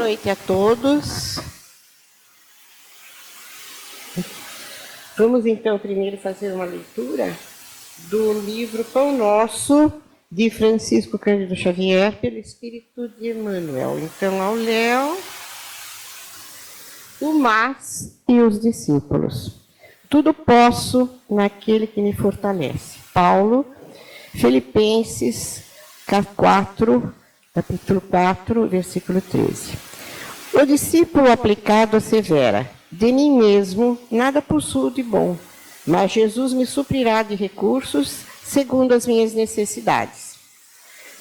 noite a todos. Vamos então primeiro fazer uma leitura do livro Pão Nosso, de Francisco Cândido Xavier, pelo Espírito de Emmanuel. Então, ao Léo, o Mas e os discípulos. Tudo posso naquele que me fortalece. Paulo, Filipenses 4, capítulo 4, versículo 13. O discípulo aplicado assevera: de mim mesmo nada possuo de bom, mas Jesus me suprirá de recursos segundo as minhas necessidades.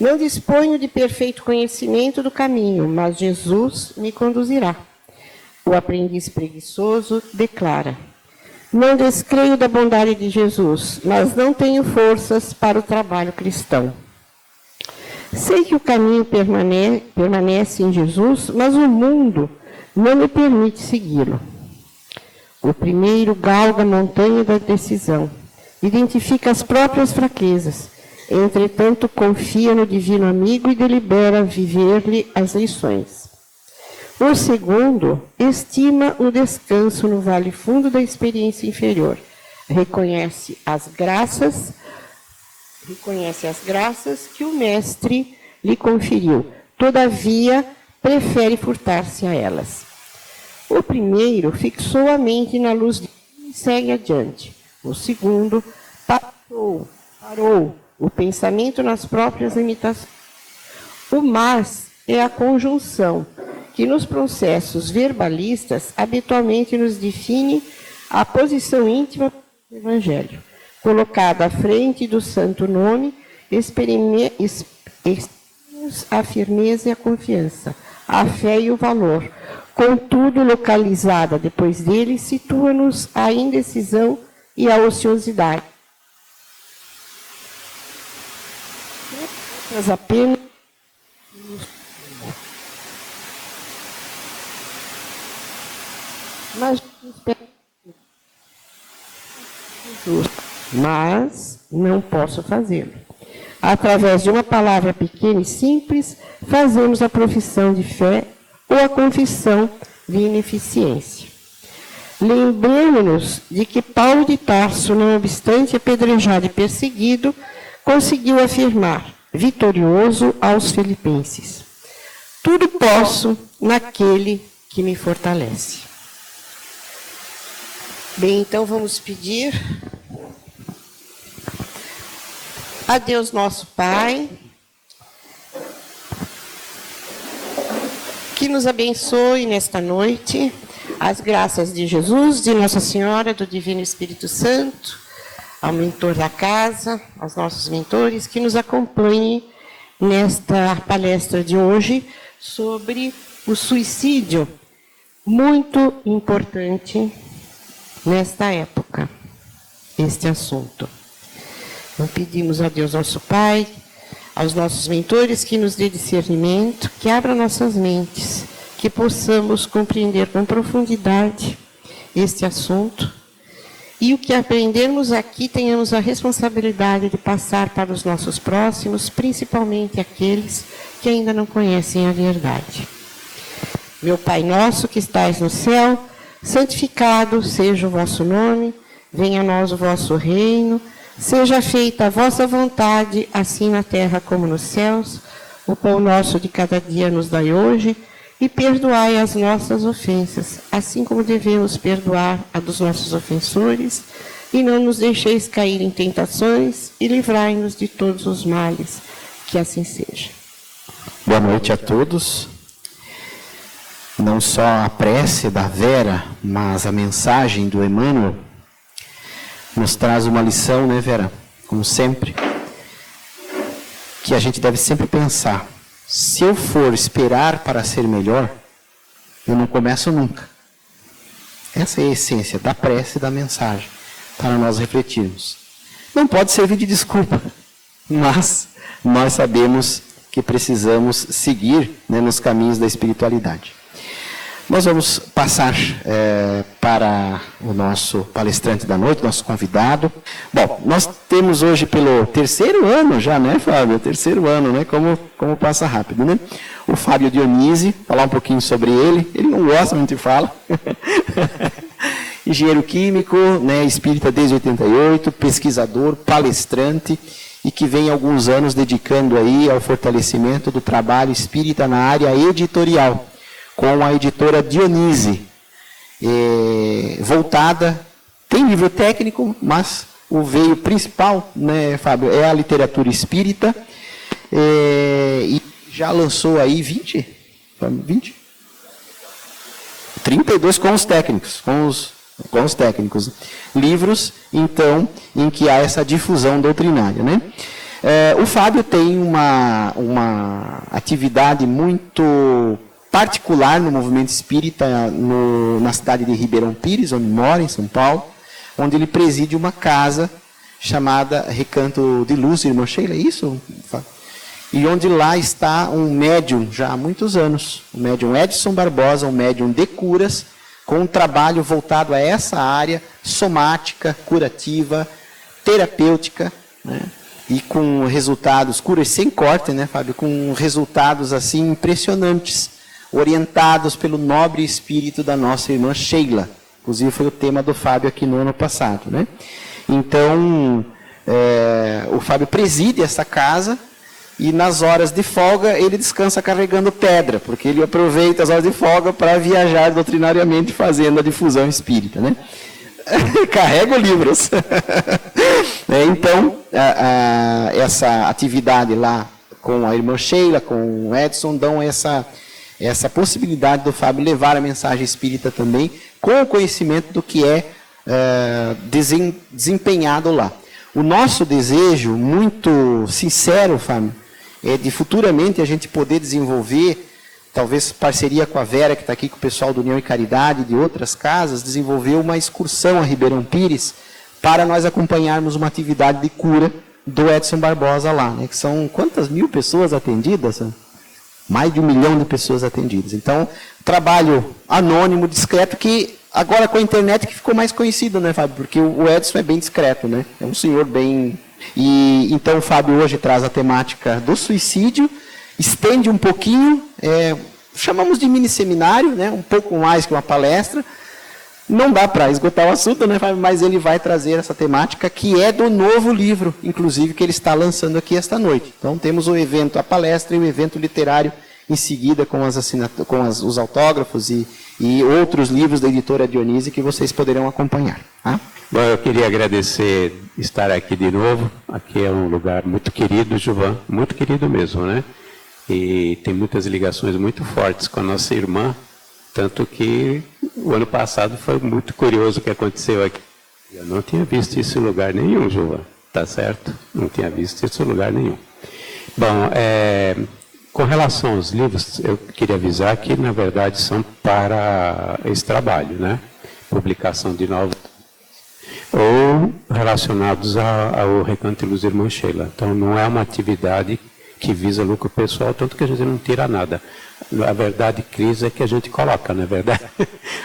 Não disponho de perfeito conhecimento do caminho, mas Jesus me conduzirá. O aprendiz preguiçoso declara: não descreio da bondade de Jesus, mas não tenho forças para o trabalho cristão. Sei que o caminho permanece em Jesus, mas o mundo não me permite segui-lo. O primeiro galga a montanha da decisão, identifica as próprias fraquezas, entretanto confia no divino amigo e delibera viver-lhe as lições. O segundo estima o descanso no vale fundo da experiência inferior, reconhece as graças que o mestre lhe conferiu, todavia prefere furtar-se a elas. O primeiro fixou a mente na luz e segue adiante. O segundo parou o pensamento nas próprias limitações. O mas é a conjunção que nos processos verbalistas habitualmente nos define a posição íntima do Evangelho. Colocada à frente do santo nome, exprimimos a firmeza e a confiança, a fé e o valor. Contudo, localizada depois dele, situa-nos a indecisão e a ociosidade. Mas apenas mas não posso fazê-lo. Através de uma palavra pequena e simples, fazemos a profissão de fé ou a confissão de ineficiência. Lembremos-nos de que Paulo de Tarso, não obstante apedrejado e perseguido, conseguiu afirmar, vitorioso aos filipenses: tudo posso naquele que me fortalece. Bem, então vamos pedir a Deus nosso Pai que nos abençoe nesta noite, as graças de Jesus, de Nossa Senhora, do Divino Espírito Santo, ao mentor da casa, aos nossos mentores, que nos acompanhem nesta palestra de hoje sobre o suicídio, muito importante nesta época, este assunto. Então, pedimos a Deus nosso Pai, aos nossos mentores, que nos dê discernimento, que abra nossas mentes, que possamos compreender com profundidade este assunto, e o que aprendermos aqui tenhamos a responsabilidade de passar para os nossos próximos, principalmente aqueles que ainda não conhecem a verdade. Meu Pai nosso que estais no céu, santificado seja o vosso nome, venha a nós o vosso reino, seja feita a vossa vontade, assim na terra como nos céus. O pão nosso de cada dia nos dai hoje, e perdoai as nossas ofensas, assim como devemos perdoar a dos nossos ofensores, e não nos deixeis cair em tentações, e livrai-nos de todos os males. Que assim seja. Boa noite a todos. Não só a prece da Vera, mas a mensagem do Emmanuel nos traz uma lição, né, Vera? Como sempre, que a gente deve sempre pensar: se eu for esperar para ser melhor, eu não começo nunca. Essa é a essência da prece e da mensagem, para nós refletirmos. Não pode servir de desculpa, mas nós sabemos que precisamos seguir, né, nos caminhos da espiritualidade. Nós vamos passar para o nosso palestrante da noite, nosso convidado. Bom, nós temos hoje pelo terceiro ano já, né, Fábio? Terceiro ano, né? Como passa rápido, né? O Fábio Dionise, falar um pouquinho sobre ele. Ele não gosta muito de falar. Engenheiro químico, né, espírita desde 88, pesquisador, palestrante, e que vem há alguns anos dedicando aí ao fortalecimento do trabalho espírita na área editorial, com a editora Dionise, voltada, tem livro técnico, mas o veio principal, né, Fábio, é a literatura espírita, e já lançou aí 20? 32 com os técnicos, com os técnicos. Livros, então, em que há essa difusão doutrinária, né? O Fábio tem uma atividade muito particular no movimento espírita na cidade de Ribeirão Pires, onde mora, em São Paulo, onde ele preside uma casa chamada Recanto de Luz, irmã Sheila, é isso? E onde lá está um médium, já há muitos anos, o médium Edson Barbosa, um médium de curas, com um trabalho voltado a essa área somática, curativa, terapêutica, né? E com resultados, curas sem corte, né, Fábio? Com resultados assim impressionantes, orientados pelo nobre espírito da nossa irmã Sheila. Inclusive foi o tema do Fábio aqui no ano passado, né? Então, o Fábio preside essa casa e nas horas de folga ele descansa carregando pedra, porque ele aproveita as horas de folga para viajar doutrinariamente fazendo a difusão espírita, né? Carrego livros. Então, essa atividade lá com a irmã Sheila, com o Edson, dão essa possibilidade do Fábio levar a mensagem espírita também, com o conhecimento do que é desempenhado lá. O nosso desejo, muito sincero, Fábio, é de futuramente a gente poder desenvolver, talvez parceria com a Vera, que está aqui com o pessoal do União e Caridade, de outras casas, desenvolver uma excursão a Ribeirão Pires, para nós acompanharmos uma atividade de cura do Edson Barbosa lá, né? Que são quantas mil pessoas atendidas? Mais de 1 milhão de pessoas atendidas. Então, trabalho anônimo, discreto, que agora com a internet que ficou mais conhecido, né, Fábio? Porque o Edson é bem discreto, né? É um senhor bem... E então o Fábio hoje traz a temática do suicídio, estende um pouquinho, chamamos de mini seminário, né? Um pouco mais que uma palestra. Não dá para esgotar o assunto, né, Fábio? Mas ele vai trazer essa temática que é do novo livro, inclusive, que ele está lançando aqui esta noite. Então temos o evento, a palestra e o evento literário em seguida com os autógrafos e outros livros da editora Dionise que vocês poderão acompanhar. Tá? Bom, eu queria agradecer estar aqui de novo. Aqui é um lugar muito querido, Gilvan, muito querido mesmo, né? E tem muitas ligações muito fortes com a nossa irmã, tanto que o ano passado foi muito curioso o que aconteceu aqui. Eu não tinha visto isso em lugar nenhum, Gilvan, tá certo? Não tinha visto isso em lugar nenhum. Bom, com relação aos livros, eu queria avisar que, na verdade, são para esse trabalho, né? Publicação de novos ou relacionados ao Recanto de Luz Irmã Sheila. Então, não é uma atividade que visa lucro pessoal, tanto que a gente não tira nada. A verdade, Cris, é que a gente coloca, não é verdade?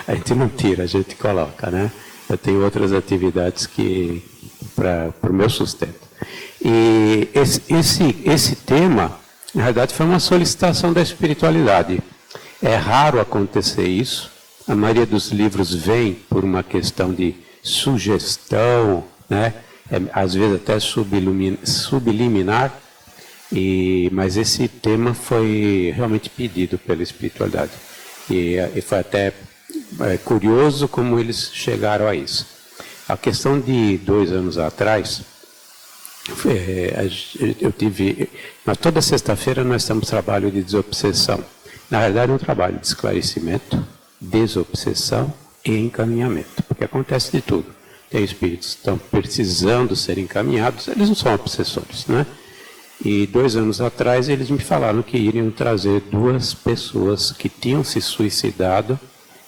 A gente não tira, a gente coloca, né? Eu tenho outras atividades para o meu sustento. E esse tema, na verdade, foi uma solicitação da espiritualidade. É raro acontecer isso. A maioria dos livros vem por uma questão de sugestão, né? Às vezes até subliminar, mas esse tema foi realmente pedido pela espiritualidade. E foi até curioso como eles chegaram a isso. A questão de 2 anos atrás, toda sexta-feira nós temos trabalho de desobsessão. Na verdade é um trabalho de esclarecimento, desobsessão e encaminhamento, porque acontece de tudo. Tem espíritos que estão precisando ser encaminhados, eles não são obsessores, né? E 2 anos atrás eles me falaram que iriam trazer 2 pessoas que tinham se suicidado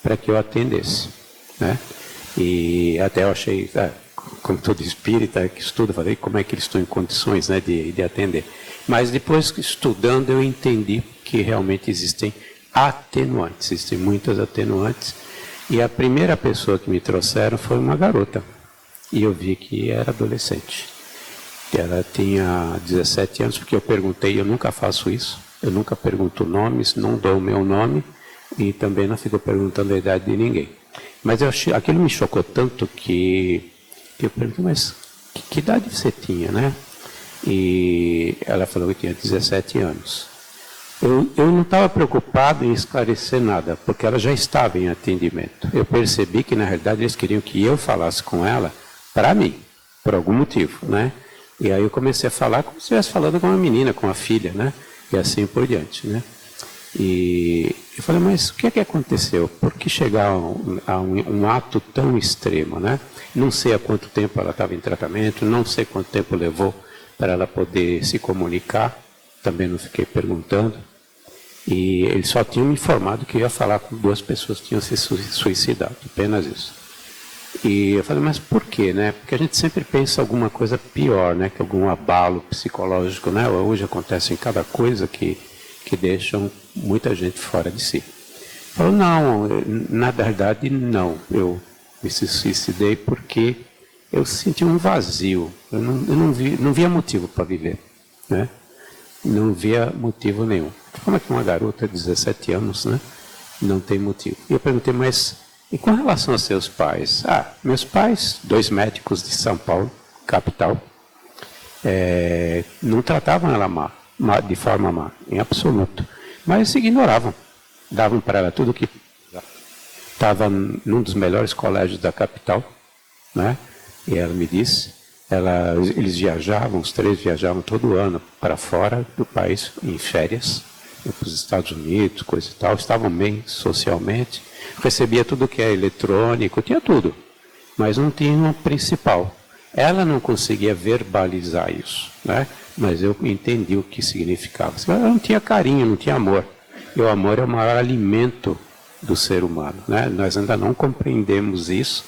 para que eu atendesse, né? E até eu achei, como todo espírita que estuda, falei como é que eles estão em condições, né, de atender. Mas depois, estudando, eu entendi que realmente existem atenuantes, existem muitas atenuantes. E a primeira pessoa que me trouxeram foi uma garota. E eu vi que era adolescente. Ela tinha 17 anos, porque eu perguntei, eu nunca faço isso. Eu nunca pergunto nomes, não dou o meu nome e também não fico perguntando a idade de ninguém. Mas aquilo me chocou tanto que eu perguntei, mas que idade você tinha, né? E ela falou que tinha 17 anos. Eu não estava preocupado em esclarecer nada, porque ela já estava em atendimento. Eu percebi que, na realidade, eles queriam que eu falasse com ela para mim, por algum motivo, né? E aí eu comecei a falar como se estivesse falando com uma menina, com a filha, né? E assim por diante, né? E eu falei, mas o que é que aconteceu? Por que chegar a um ato tão extremo, né? Não sei há quanto tempo ela estava em tratamento, não sei quanto tempo levou para ela poder se comunicar, também não fiquei perguntando. E eles só tinham me informado que eu ia falar com 2 pessoas que tinham se suicidado, apenas isso. E eu falei, mas por quê, né? Porque a gente sempre pensa alguma coisa pior, né? Que algum abalo psicológico, né? Hoje acontece em cada coisa que deixam muita gente fora de si. Falou, não, na verdade não. Eu me suicidei porque eu senti um vazio. Eu não via motivo para viver, né? Não via motivo nenhum. Como é que uma garota de 17 anos, né? Não tem motivo. E eu perguntei, mas e com relação aos seus pais? Meus pais, 2 médicos de São Paulo, capital, não tratavam ela de forma má, em absoluto. Mas ignoravam. Davam para ela tudo que estava num dos melhores colégios da capital, né? E ela me disse, eles viajavam, os 3 viajavam todo ano para fora do país, em férias, para os Estados Unidos, coisa e tal, estavam bem socialmente, recebia tudo que é eletrônico, tinha tudo, mas não tinha uma principal. Ela não conseguia verbalizar isso, né? Mas eu entendi o que significava. Ela não tinha carinho, não tinha amor. E o amor é o maior alimento do ser humano, né? Nós ainda não compreendemos isso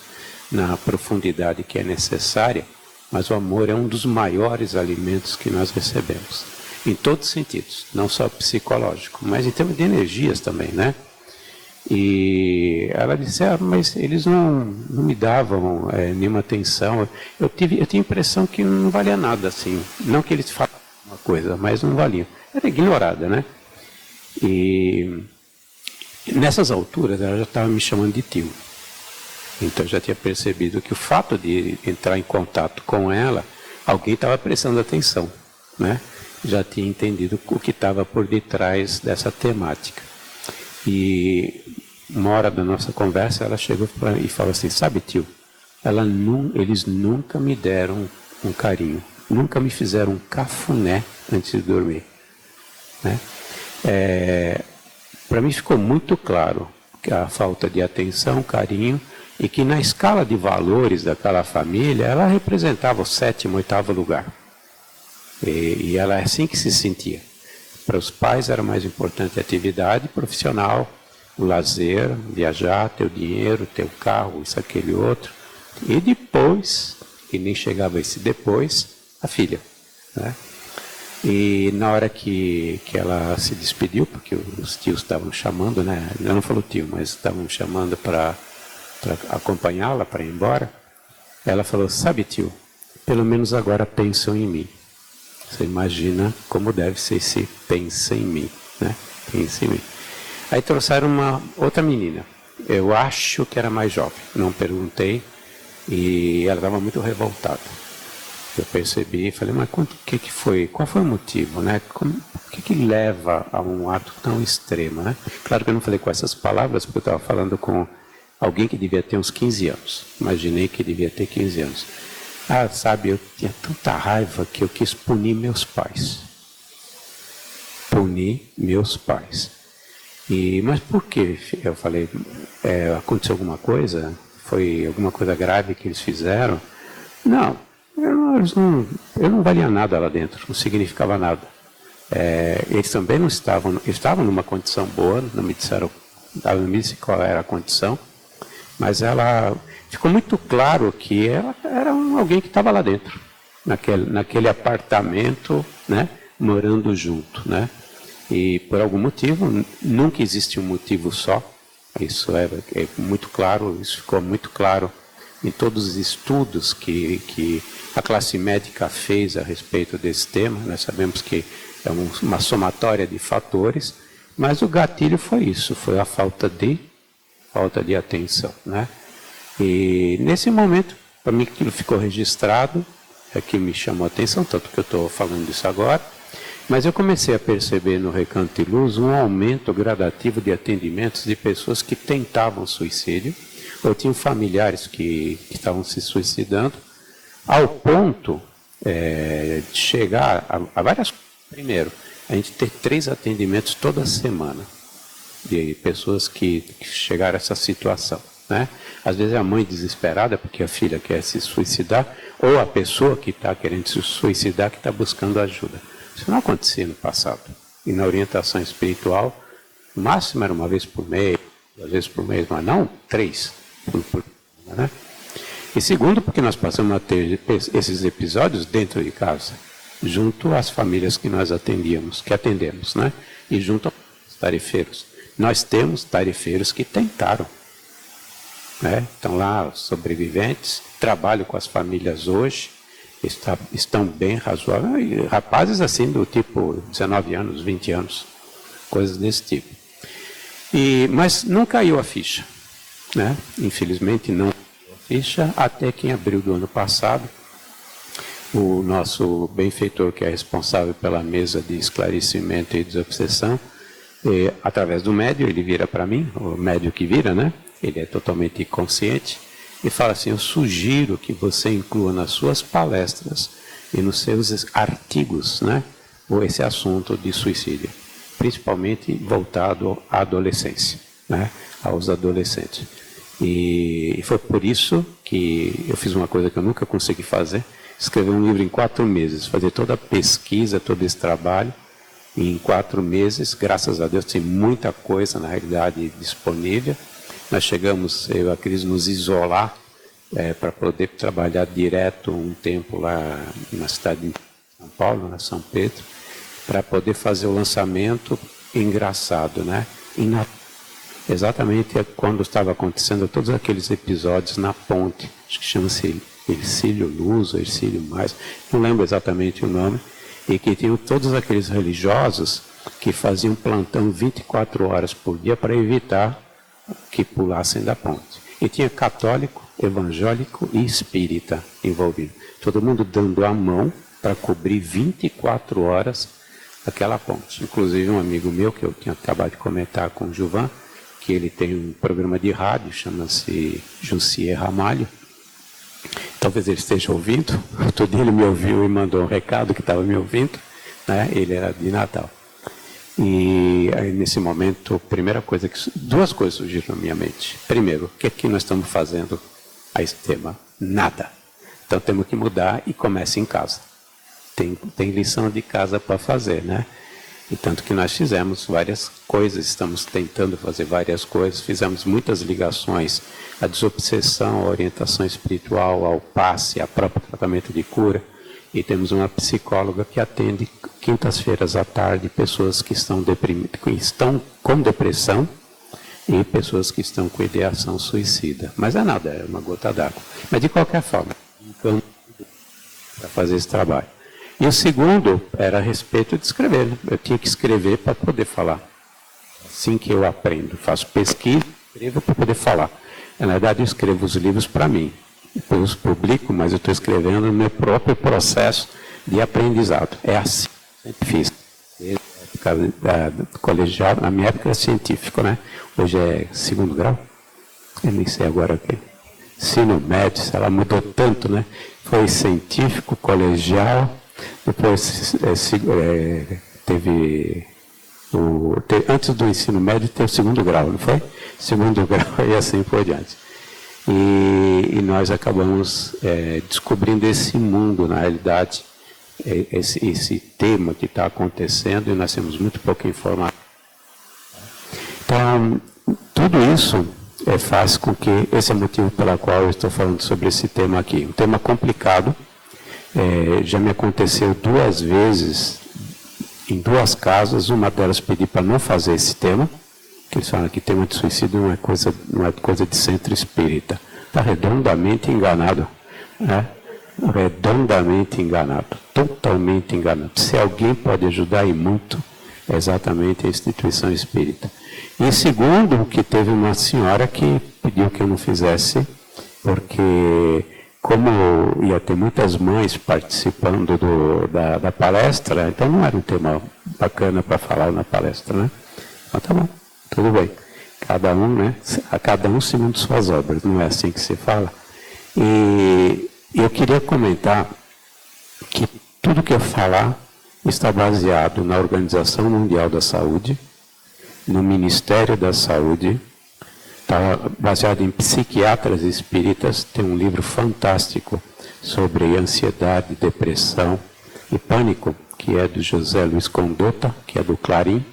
na profundidade que é necessária, mas o amor é um dos maiores alimentos que nós recebemos, em todos os sentidos, não só psicológico, mas em termos de energias também, né? E ela disse, mas eles não me davam nenhuma atenção. Eu tinha a impressão que não valia nada, assim. Não que eles falavam uma coisa, mas não valiam. Era ignorada, né? E nessas alturas ela já estava me chamando de tio. Então eu já tinha percebido que o fato de entrar em contato com ela, alguém estava prestando atenção, né? Já tinha entendido o que estava por detrás dessa temática. E uma hora da nossa conversa, ela chegou para mim e falou assim, sabe, tio, eles nunca me deram um carinho, nunca me fizeram um cafuné antes de dormir, né? Para mim ficou muito claro que a falta de atenção, carinho, e que na escala de valores daquela família, ela representava o 7º, 8º lugar. E ela é assim que se sentia. Para os pais era mais importante a atividade profissional, o lazer, viajar, ter o dinheiro, ter o carro, isso, aquele outro. E depois, e nem chegava esse depois, a filha, né? E na hora que ela se despediu, porque os tios estavam chamando, né? Eu não falo tio, mas estavam chamando para acompanhá-la, para ir embora, ela falou, sabe, tio, pelo menos agora pensam em mim. Você imagina como deve ser esse pensa em mim, né? Pensa em mim. Aí trouxeram uma outra menina, eu acho que era mais jovem, não perguntei, e ela estava muito revoltada. Eu percebi e falei, mas o que foi? Qual foi o motivo, né? O que leva a um ato tão extremo, né? Claro que eu não falei com essas palavras, porque eu estava falando com alguém que devia ter uns 15 anos. Imaginei que devia ter 15 anos. Sabe, eu tinha tanta raiva que eu quis punir meus pais. Punir meus pais. Mas por quê? Eu falei, aconteceu alguma coisa? Foi alguma coisa grave que eles fizeram? Não, eu não valia nada lá dentro, não significava nada. Eles também não estavam numa condição boa, não me disse qual era a condição, mas ela ficou muito claro que ela era alguém que estava lá dentro, naquele apartamento, né, morando junto, né? E por algum motivo, nunca existe um motivo só. Isso é muito claro, isso ficou muito claro em todos os estudos que a classe médica fez a respeito desse tema. Nós sabemos que é uma somatória de fatores, mas o gatilho foi isso, foi a falta de atenção, né? E nesse momento, para mim aquilo ficou registrado, é que me chamou a atenção, tanto que eu estou falando disso agora, mas eu comecei a perceber no Recanto de Luz um aumento gradativo de atendimentos de pessoas que tentavam suicídio, ou tinham familiares que estavam se suicidando, ao ponto de chegar a várias coisas. Primeiro, a gente ter 3 atendimentos toda semana de pessoas que chegaram a essa situação, né? Às vezes é a mãe desesperada porque a filha quer se suicidar, ou a pessoa que está querendo se suicidar que está buscando ajuda. Isso não acontecia no passado. E na orientação espiritual, o máximo era uma vez por mês, 2 vezes por mês, mas não 3 por né? E segundo, porque nós passamos a ter esses episódios dentro de casa, junto às famílias que nós atendemos, né? E junto aos tarefeiros. Nós temos tarefeiros que tentaram, né? Estão lá os sobreviventes, trabalham com as famílias hoje, estão bem razoáveis, rapazes assim do tipo 19 anos, 20 anos, coisas desse tipo. Mas não caiu a ficha, né? Infelizmente não caiu a ficha, até que em abril do ano passado, o nosso benfeitor, que é responsável pela mesa de esclarecimento e desobsessão, através do médium, ele vira para mim, o médium que vira, né? Ele é totalmente consciente, e fala assim: eu sugiro que você inclua nas suas palestras e nos seus artigos, né, esse assunto de suicídio, principalmente voltado à adolescência, né, aos adolescentes. E foi por isso que eu fiz uma coisa que eu nunca consegui fazer: escrever um livro em 4 meses, fazer toda a pesquisa, todo esse trabalho. E em 4 meses, graças a Deus, tem muita coisa, na realidade, disponível. Nós chegamos, eu e a Cris, nos isolar para poder trabalhar direto um tempo lá na cidade de São Paulo, na São Pedro, para poder fazer o lançamento. Engraçado, né? Exatamente quando estava acontecendo todos aqueles episódios na ponte, acho que chama-se Ercílio Luz ou Ercílio Mais, não lembro exatamente o nome, e que tinham todos aqueles religiosos que faziam plantão 24 horas por dia para evitar que pulassem da ponte. E tinha católico, evangélico e espírita envolvido. Todo mundo dando a mão para cobrir 24 horas aquela ponte. Inclusive um amigo meu, que eu tinha acabado de comentar com o Gilvan, que ele tem um programa de rádio, chama-se Jussier Ramalho. Talvez ele esteja ouvindo. Outro dia ele me ouviu e mandou um recado que estava me ouvindo, né? Ele era de Natal. E aí, nesse momento, duas coisas surgiram na minha mente. Primeiro, o que é que nós estamos fazendo a esse tema? Nada. Então temos que mudar e começa em casa. Tem lição de casa para fazer, né? E tanto que nós fizemos várias coisas, estamos tentando fazer várias coisas, fizemos muitas ligações à desobsessão, à orientação espiritual, ao passe, ao próprio tratamento de cura. E temos uma psicóloga que atende quintas-feiras à tarde pessoas que estão deprimidas, que estão com depressão e pessoas que estão com ideação suicida. Mas é nada, é uma gota d'água. Mas de qualquer forma, para fazer esse trabalho. E o segundo era a respeito de escrever, né? Eu tinha que escrever para poder falar. Assim que eu aprendo, faço pesquisa, escrevo para poder falar. Na verdade, eu escrevo os livros para mim. Depois os publico, mas eu estou escrevendo no meu próprio processo de aprendizado. É assim que eu sempre fiz. Desde a época colegial, na minha época era científico, né? Hoje é 2º grau. Eu nem sei agora o que. Ensino médio, ela mudou tanto, né? Foi científico, colegial, depois teve antes do ensino médio teve o 2º grau, não foi? 2º grau e assim por diante. E nós acabamos descobrindo esse mundo, na realidade, esse tema que está acontecendo, e nós temos muito pouca informação. Então, tudo isso faz com que, esse é o motivo pelo qual eu estou falando sobre esse tema aqui. Um tema complicado, já me aconteceu 2 vezes em 2 casas, uma delas pedi para não fazer esse tema, que eles falam que tema de suicídio não é coisa de centro espírita. Está redondamente enganado, né? Redondamente enganado, totalmente enganado. Se alguém pode ajudar e muito, é exatamente a instituição espírita. E segundo, que teve uma senhora que pediu que eu não fizesse, porque como ia ter muitas mães participando da palestra, então não era um tema bacana para falar na palestra, né? Então tá bom, tudo bem. Cada um, né? A cada um segundo suas obras, não é assim que se fala. E eu queria comentar que tudo que eu falar está baseado na Organização Mundial da Saúde, no Ministério da Saúde, está baseado em psiquiatras espíritas. Tem um livro fantástico sobre ansiedade, depressão e pânico, que é do José Luiz Condotta, que é do Clarim,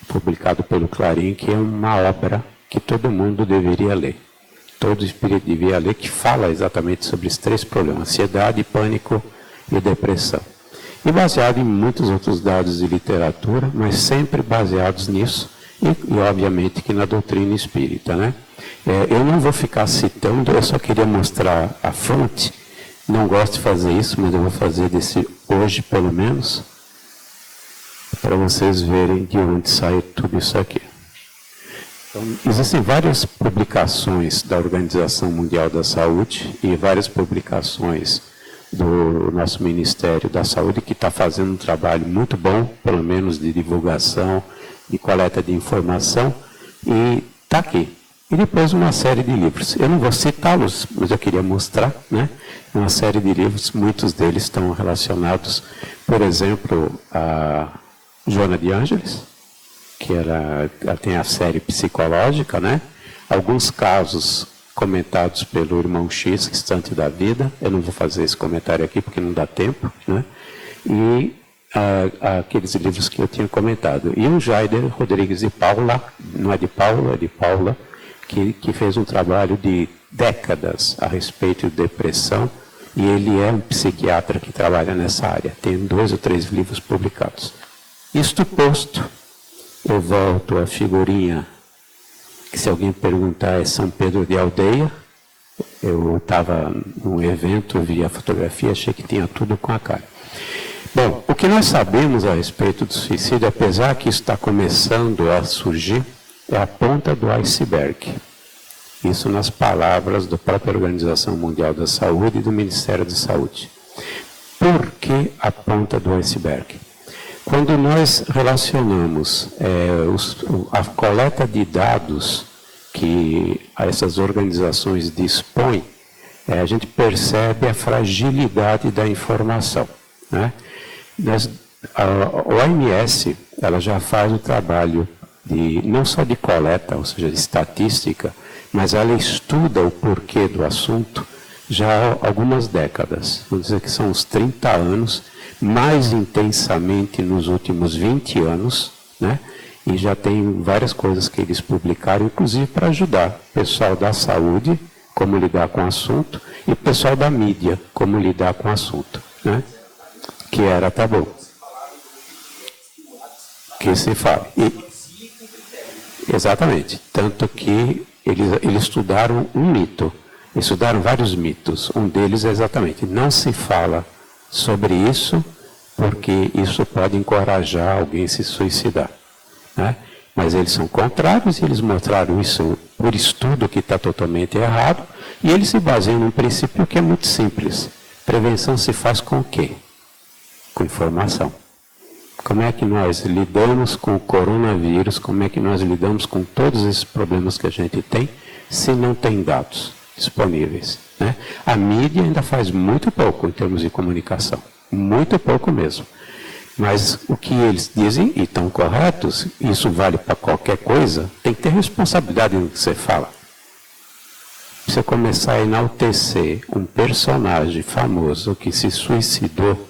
publicado pelo Clarim, que é uma obra que todo mundo deveria ler. Todo espírito devia ler, que fala exatamente sobre os 3 problemas: ansiedade, pânico e depressão. E baseado em muitos outros dados de literatura, mas sempre baseados nisso, e obviamente que na doutrina espírita, né? Eu não vou ficar citando, eu só queria mostrar a fonte. Não gosto de fazer isso, mas eu vou fazer desse hoje, pelo menos, para vocês verem de onde sai tudo isso aqui. Então, existem várias publicações da Organização Mundial da Saúde e várias publicações do nosso Ministério da Saúde, que está fazendo um trabalho muito bom, pelo menos de divulgação, de coleta de informação, e está aqui. E depois uma série de livros. Eu não vou citá-los, mas eu queria mostrar, né? Uma série de livros, muitos deles estão relacionados, por exemplo, a Joana de Ângeles, que ela tem a série psicológica, né? Alguns casos comentados pelo irmão X, Instante da Vida. Eu não vou fazer esse comentário aqui porque não dá tempo, né? E aqueles livros que eu tinha comentado. E o Jaider Rodrigues de Paula, não é de Paula, é de Paula, que fez um trabalho de décadas a respeito de depressão, e ele é um psiquiatra que trabalha nessa área. Tem 2 ou 3 livros publicados. Isto posto, eu volto à figurinha, que se alguém perguntar é São Pedro de Aldeia. Eu estava num evento, vi a fotografia, achei que tinha tudo com a cara. Bom, o que nós sabemos a respeito do suicídio, apesar que isso está começando a surgir, é a ponta do iceberg. Isso nas palavras da própria Organização Mundial da Saúde e do Ministério da Saúde. Por que a ponta do iceberg? Quando nós relacionamos a coleta de dados que essas organizações dispõem, a gente percebe a fragilidade da informação, né? A OMS ela já faz o trabalho não só de coleta, ou seja, de estatística, mas ela estuda o porquê do assunto já há algumas décadas. Vamos dizer que são uns 30 anos, mais intensamente nos últimos 20 anos, né? E já tem várias coisas que eles publicaram, inclusive para ajudar o pessoal da saúde, como lidar com o assunto, e o pessoal da mídia, como lidar com o assunto, né? Que era, tá bom. Que se fala. Exatamente. Tanto que eles estudaram um mito. Estudaram vários mitos. Um deles é exatamente, não se fala sobre isso, porque isso pode encorajar alguém a se suicidar, né? Mas eles são contrários e eles mostraram isso por estudo que está totalmente errado, e eles se baseiam num princípio que é muito simples. Prevenção se faz com o quê? Com informação. Como é que nós lidamos com o coronavírus, como é que nós lidamos com todos esses problemas que a gente tem, se não tem dados disponíveis, né? A mídia ainda faz muito pouco em termos de comunicação, muito pouco mesmo. Mas o que eles dizem, e estão corretos, isso vale para qualquer coisa, tem que ter responsabilidade no que você fala. Você começar a enaltecer um personagem famoso que se suicidou,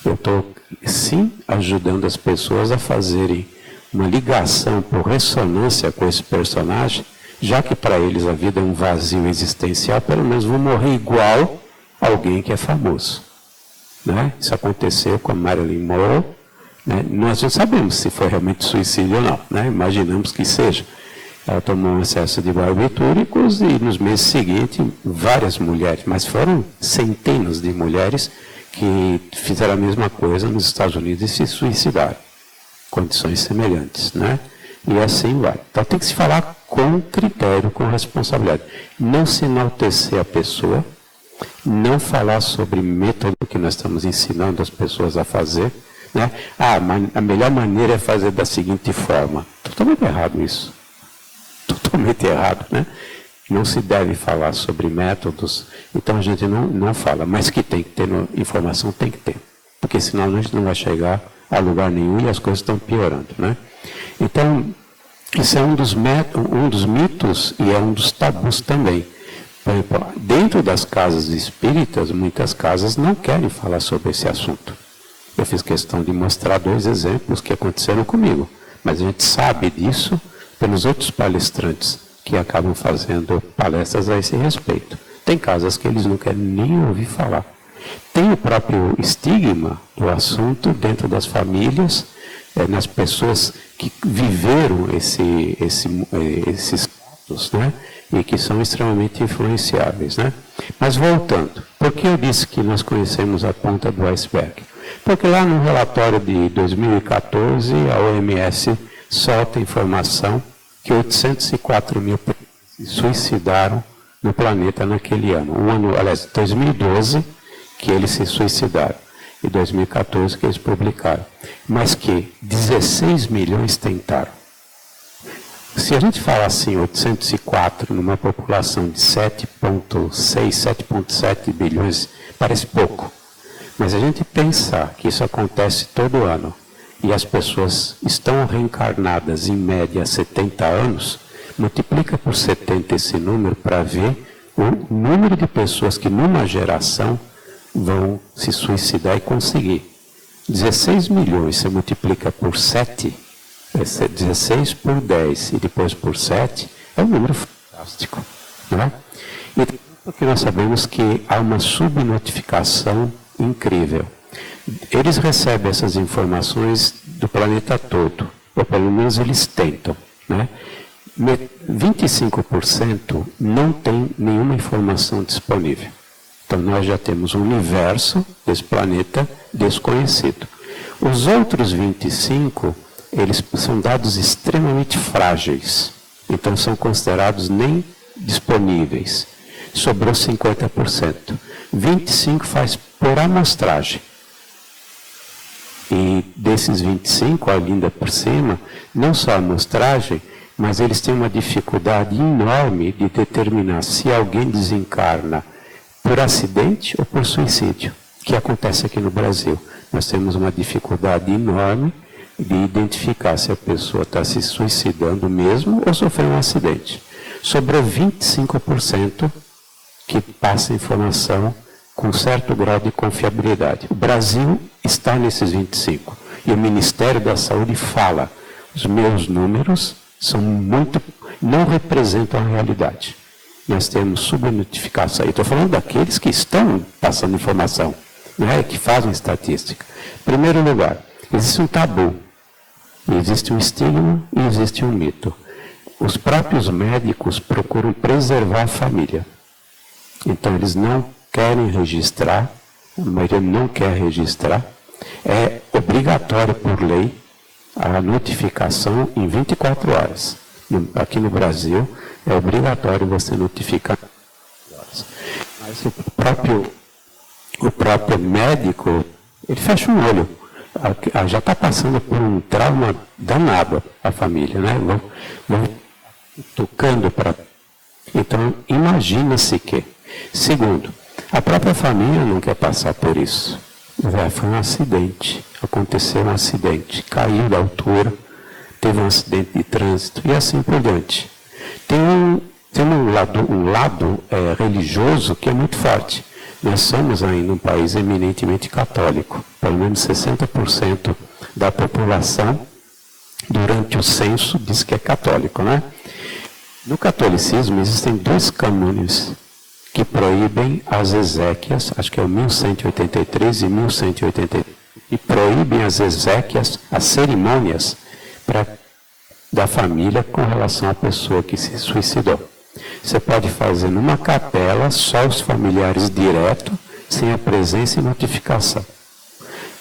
eu estou, sim, ajudando as pessoas a fazerem uma ligação por ressonância com esse personagem, já que para eles a vida é um vazio existencial, pelo menos vão morrer igual a alguém que é famoso, né? Isso aconteceu com a Marilyn Monroe, né? Nós não sabemos se foi realmente suicídio ou não, né? Imaginamos que seja. Ela tomou um excesso de barbitúricos e nos meses seguintes várias mulheres, mas foram centenas de mulheres que fizeram a mesma coisa nos Estados Unidos e se suicidaram. Condições semelhantes, né? E assim vai. Então tem que se falar com critério, com responsabilidade. Não se enaltecer a pessoa, não falar sobre método que nós estamos ensinando as pessoas a fazer, né? A melhor maneira é fazer da seguinte forma. Totalmente errado isso. Totalmente errado, né? Não se deve falar sobre métodos, então a gente não fala, mas que tem que ter informação, tem que ter, porque senão a gente não vai chegar a lugar nenhum e as coisas estão piorando, né? Então, isso é um dos mitos e é um dos tabus também. Por exemplo, dentro das casas espíritas, muitas casas não querem falar sobre esse assunto. Eu fiz questão de mostrar 2 exemplos que aconteceram comigo, mas a gente sabe disso pelos outros palestrantes que acabam fazendo palestras a esse respeito. Tem casas que eles não querem nem ouvir falar. Tem o próprio estigma do assunto dentro das famílias, nas pessoas que viveram esses casos, né? E que são extremamente influenciáveis, né? Mas voltando, por que eu disse que nós conhecemos a ponta do iceberg? Porque lá no relatório de 2014, a OMS solta informação que 804 mil pessoas se suicidaram no planeta naquele ano. 2012, que eles se suicidaram, e 2014 que eles publicaram. Mas que 16 milhões tentaram. Se a gente falar assim, 804 numa população de 7,6, 7,7 bilhões, parece pouco. Mas a gente pensar que isso acontece todo ano, e as pessoas estão reencarnadas em média há 70 anos, multiplica por 70 esse número para ver o número de pessoas que numa geração vão se suicidar e conseguir. 16 milhões, você multiplica por 7, 16 por 10 e depois por 7, é um número fantástico. Não é? E porque nós sabemos que há uma subnotificação incrível. Eles recebem essas informações do planeta todo, ou pelo menos eles tentam, né? 25% não tem nenhuma informação disponível. Então nós já temos um universo desse planeta desconhecido. Os outros 25%, eles são dados extremamente frágeis, então são considerados nem disponíveis. Sobrou 50%. 25% faz por amostragem. E desses 25, ainda por cima, não só a amostragem, mas eles têm uma dificuldade enorme de determinar se alguém desencarna por acidente ou por suicídio, que acontece aqui no Brasil. Nós temos uma dificuldade enorme de identificar se a pessoa está se suicidando mesmo ou sofreu um acidente. Sobrou 25% que passa informação com certo grau de confiabilidade. O Brasil está nesses 25%. E o Ministério da Saúde fala, os meus números não representam a realidade. Nós temos subnotificação. Estou falando daqueles que estão passando informação, né, que fazem estatística. Em primeiro lugar, existe um tabu, existe um estigma e existe um mito. Os próprios médicos procuram preservar a família. Então, eles não querem registrar, a maioria não quer registrar. É obrigatório por lei a notificação em 24 horas. Aqui no Brasil, é obrigatório você notificar. Mas o próprio médico, ele fecha um olho. Já está passando por um trauma danado a família, né? Vão tocando para... Então, imagina-se que... Segundo, a própria família não quer passar por isso. Foi um acidente, aconteceu um acidente, caiu da altura, teve um acidente de trânsito e assim por diante. Tem um lado religioso que é muito forte. Nós somos ainda um país eminentemente católico. Pelo menos 60% da população, durante o censo, diz que é católico, né? No catolicismo existem 2 cânones que proíbem as exéquias, acho que é o 1183 e 1183. e proíbem as exéquias, as cerimônias da família com relação à pessoa que se suicidou. Você pode fazer numa capela só os familiares direto, sem a presença e notificação.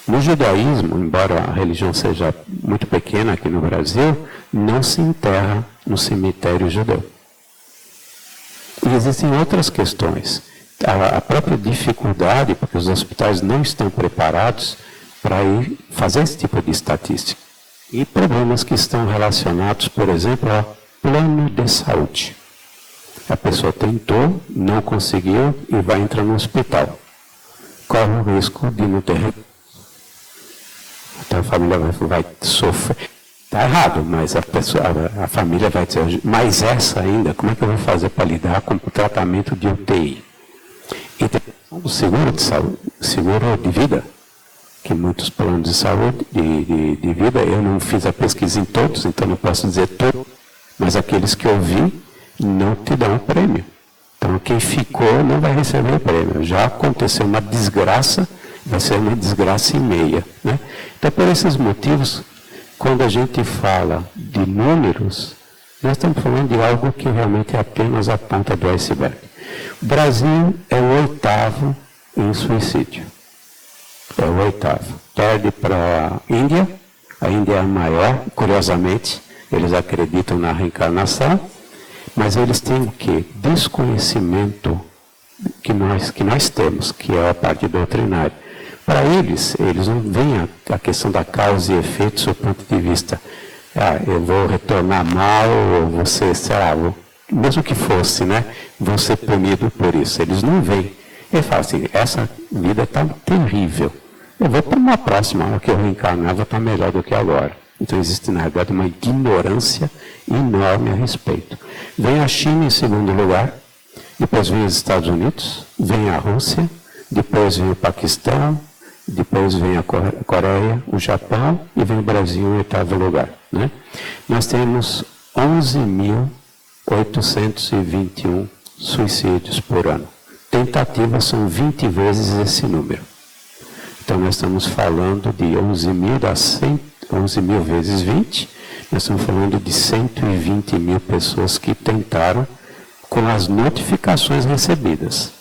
No judaísmo, embora a religião seja muito pequena aqui no Brasil, não se enterra no cemitério judeu. E existem outras questões. A própria dificuldade, porque os hospitais não estão preparados para ir fazer esse tipo de estatística. E problemas que estão relacionados, por exemplo, ao plano de saúde. A pessoa tentou, não conseguiu e vai entrar no hospital. Corre o risco de não ter. Então a família vai sofrer. Está errado, mas a família vai dizer, mas essa ainda, como é que eu vou fazer para lidar com o tratamento de UTI? E tem o seguro de saúde, seguro de vida, que muitos planos de saúde, de vida, eu não fiz a pesquisa em todos, então não posso dizer todos, mas aqueles que eu vi não te dão o prêmio. Então quem ficou não vai receber o prêmio. Já aconteceu uma desgraça, vai ser uma desgraça e meia. Né? Então por esses motivos, quando a gente fala de números, nós estamos falando de algo que realmente é apenas a ponta do iceberg. O Brasil é o 8º em suicídio. É o 8º. Perde para a Índia é a maior, curiosamente, eles acreditam na reencarnação, mas eles têm o quê? Desconhecimento que nós temos, que é a parte doutrinária. Para eles não veem a questão da causa e efeito do seu ponto de vista. Eu vou retornar mal, ou você, sei lá, mesmo que fosse, né, vou ser punido por isso. Eles não veem. Eles falam assim, essa vida está terrível. Eu vou para uma próxima, o que eu reencarnar vai estar melhor do que agora. Então existe, na verdade, uma ignorância enorme a respeito. Vem a China em segundo lugar, depois vem os Estados Unidos, vem a Rússia, depois vem o Paquistão, depois vem a Coreia, o Japão e vem o Brasil em 8º lugar. Né? Nós temos 11.821 suicídios por ano. Tentativas são 20 vezes esse número. Então nós estamos falando de 11.000 vezes 20, nós estamos falando de 120 mil pessoas que tentaram com as notificações recebidas.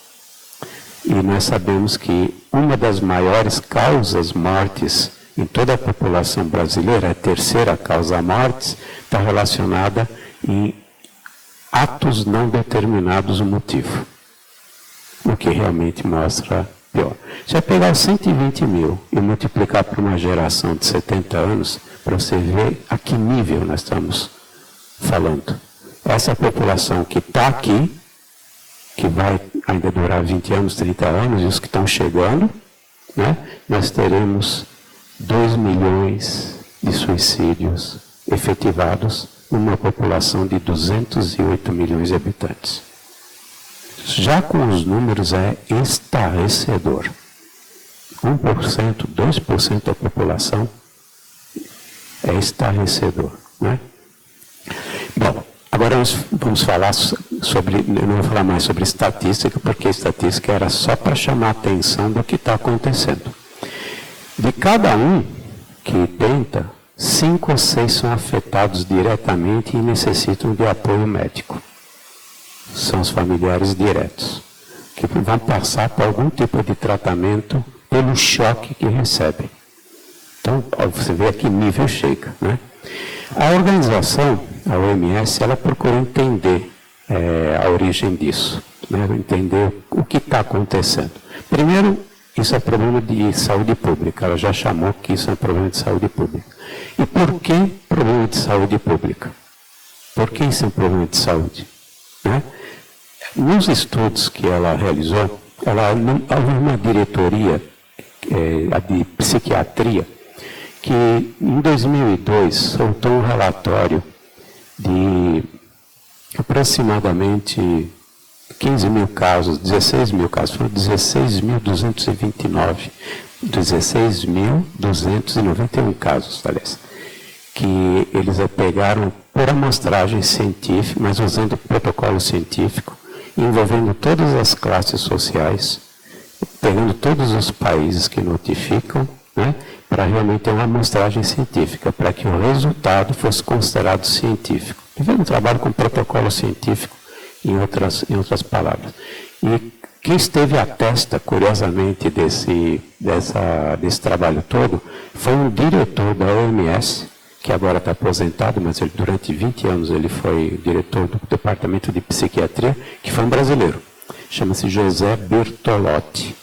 E nós sabemos que uma das maiores causas mortes em toda a população brasileira, a terceira causa mortes, está relacionada em atos não determinados o motivo. O que realmente mostra pior. Se eu pegar 120 mil e multiplicar por uma geração de 70 anos, para você ver a que nível nós estamos falando. Essa população que está aqui, que vai ainda durar 20 anos, 30 anos, e os que estão chegando, né, nós teremos 2 milhões de suicídios efetivados numa população de 208 milhões de habitantes. Já com os números é estarrecedor. 1%, 2% da população é estarrecedor. Né? Bom, agora nós vamos falar sobre, eu não vou falar mais sobre estatística, porque a estatística era só para chamar a atenção do que está acontecendo. De cada um que tenta, 5 ou 6 são afetados diretamente e necessitam de apoio médico. São os familiares diretos, que vão passar por algum tipo de tratamento pelo choque que recebem. Então, você vê a que nível chega. Né? A organização, a OMS, ela procura entender a origem disso, né? Entender o que está acontecendo. Primeiro, isso é problema de saúde pública, ela já chamou que isso é um problema de saúde pública. E por que problema de saúde pública? Por que isso é um problema de saúde? Né? Nos estudos que ela realizou, houve uma diretoria de psiquiatria que, em 2002, soltou um relatório de aproximadamente 15 mil casos, 16 mil casos, foram 16.229, 16.291 casos, aliás, que eles pegaram por amostragem científica, mas usando protocolo científico, envolvendo todas as classes sociais, pegando todos os países que notificam, né, para realmente ter uma amostragem científica, para que o resultado fosse considerado científico. E fez um trabalho com protocolo científico, em outras palavras. E quem esteve à testa, curiosamente, desse trabalho todo, foi um diretor da OMS, que agora está aposentado, mas ele, durante 20 anos ele foi diretor do Departamento de Psiquiatria, que foi um brasileiro. Chama-se José Bertolotti.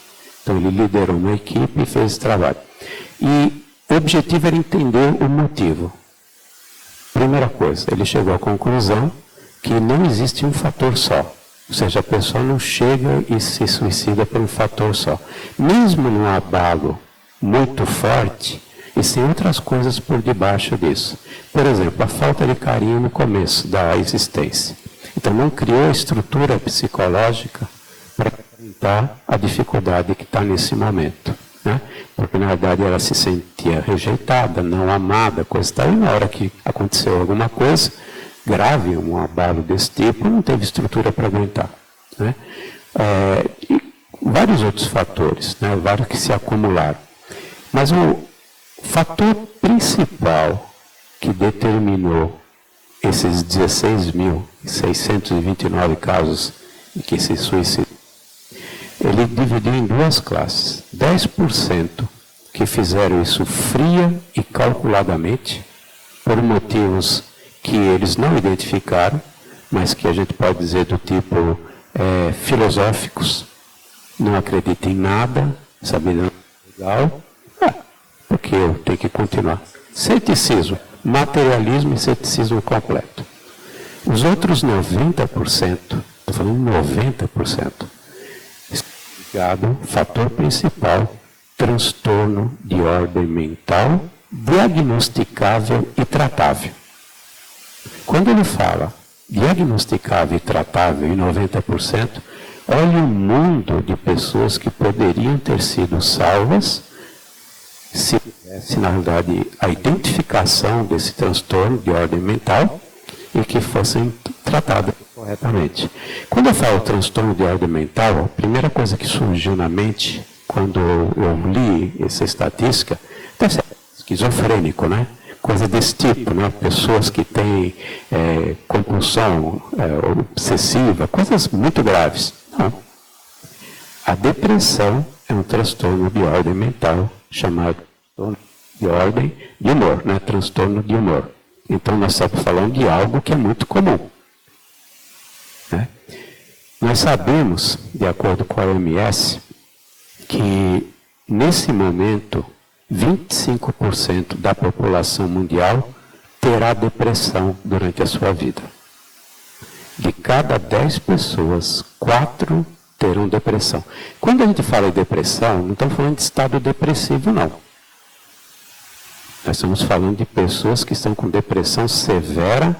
Então ele liderou uma equipe e fez esse trabalho. E o objetivo era entender o motivo. Primeira coisa, ele chegou à conclusão que não existe um fator só. Ou seja, a pessoa não chega e se suicida por um fator só. Mesmo num abalo muito forte, existem outras coisas por debaixo disso. Por exemplo, a falta de carinho no começo da existência. Então não criou estrutura psicológica para enfrentar a dificuldade que está nesse momento. Né? Porque na verdade ela se sentia rejeitada, não amada, coisa e tal. E na hora que aconteceu alguma coisa grave, um abalo desse tipo, não teve estrutura para aguentar. Né? E vários outros fatores, né? Vários que se acumularam. Mas o fator principal que determinou esses 16.629 casos em que se suicidou, ele dividiu em duas classes. 10% que fizeram isso fria e calculadamente, por motivos que eles não identificaram, mas que a gente pode dizer do tipo filosóficos, não acredita em nada, sabe, legal, porque eu tenho que continuar. Ceticismo, materialismo e ceticismo completo. Os outros 90%, estou falando 90%, ligado, fator principal, transtorno de ordem mental, diagnosticável e tratável. Quando ele fala diagnosticável e tratável em 90%, olha o mundo de pessoas que poderiam ter sido salvas se tivesse, na verdade, a identificação desse transtorno de ordem mental e que fossem tratadas corretamente. Quando eu falo transtorno de ordem mental, a primeira coisa que surgiu na mente quando eu li essa estatística, deve ser esquizofrênico, né? Coisa desse tipo, né? Pessoas que têm compulsão obsessiva, coisas muito graves. Não. A depressão é um transtorno de ordem mental chamado transtorno de ordem de humor, né? Transtorno de humor. Então nós estamos falando de algo que é muito comum. Né? Nós sabemos, de acordo com a OMS, que nesse momento 25% da população mundial terá depressão durante a sua vida. De cada 10 pessoas, 4 terão depressão. Quando a gente fala de depressão, não estamos falando de estado depressivo, não. Nós estamos falando de pessoas que estão com depressão severa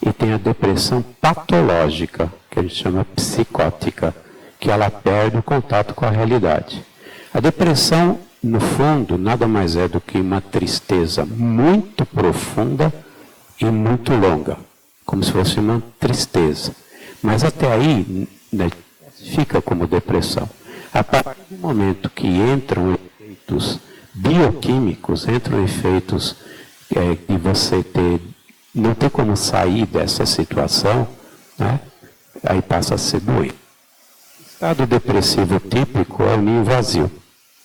e têm a depressão patológica, que a gente chama psicótica, que ela perde o contato com a realidade. A depressão, no fundo, nada mais é do que uma tristeza muito profunda e muito longa, como se fosse uma tristeza. Mas até aí, né, fica como depressão. A partir do momento que entram efeitos bioquímicos, entram efeitos de você não ter como sair dessa situação, né, aí passa a ser doente. Estado depressivo típico é o ninho vazio.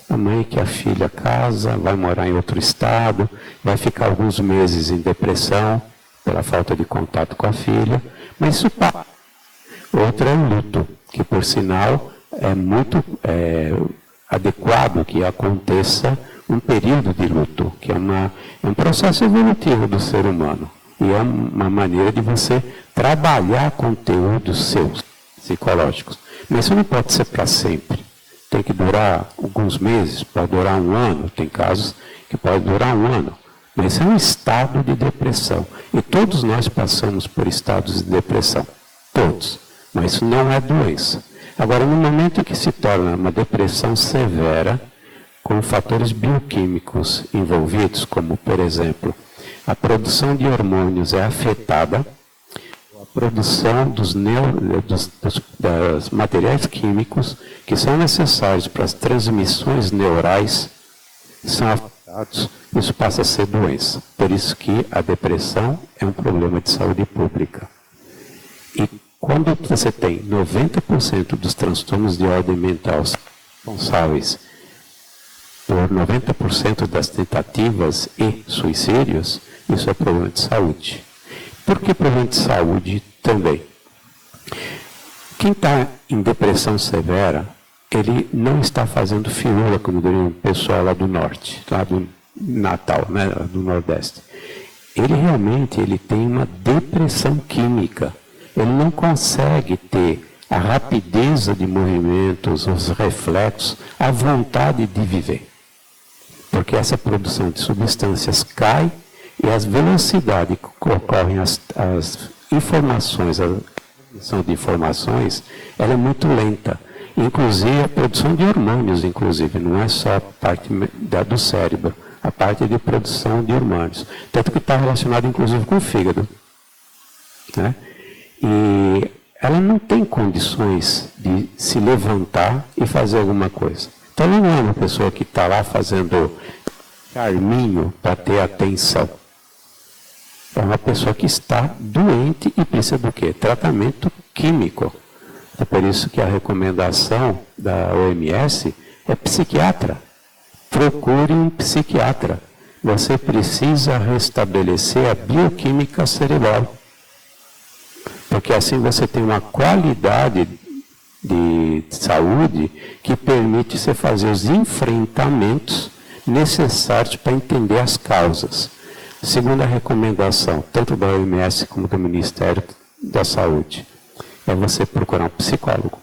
A mãe que a filha casa, vai morar em outro estado, vai ficar alguns meses em depressão, pela falta de contato com a filha, mas isso passa. Outro é o luto, que por sinal é muito adequado que aconteça um período de luto, que é um processo evolutivo do ser humano. E é uma maneira de você trabalhar conteúdos seus, psicológicos. Mas isso não pode ser para sempre. Tem que durar alguns meses, pode durar um ano, tem casos que pode durar um ano. Mas isso é um estado de depressão. E todos nós passamos por estados de depressão. Todos. Mas isso não é doença. Agora, no momento em que se torna uma depressão severa, com fatores bioquímicos envolvidos, como, por exemplo, a produção de hormônios é afetada, a produção dos materiais químicos que são necessários para as transmissões neurais são afetados. isso passa a ser doença. Por isso que a depressão é um problema de saúde pública. E quando você tem 90% dos transtornos de ordem mental responsáveis por 90% das tentativas e suicídios, isso é problema de saúde. Por que problema de saúde também? Quem está em depressão severa, ele não está fazendo firula, como diria o pessoal lá do norte, lá do Natal, né, do Nordeste. Ele realmente tem uma depressão química. Ele não consegue ter a rapidez de movimentos, os reflexos, a vontade de viver. Porque essa produção de substâncias cai e as velocidades que ocorrem as informações, a produção de informações, ela é muito lenta. Inclusive a produção de hormônios, inclusive, não é só a parte do cérebro, a parte de produção de hormônios. Tanto que está relacionado, inclusive, com o fígado. Né? E ela não tem condições de se levantar e fazer alguma coisa. Então, ela não é uma pessoa que está lá fazendo charminho para ter atenção. É uma pessoa que está doente e precisa do quê? Tratamento químico. É por isso que a recomendação da OMS é psiquiatra. Procure um psiquiatra. Você precisa restabelecer a bioquímica cerebral. Porque assim você tem uma qualidade de saúde que permite você fazer os enfrentamentos necessários para entender as causas. Segunda recomendação, tanto da OMS como do Ministério da Saúde, é você procurar um psicólogo.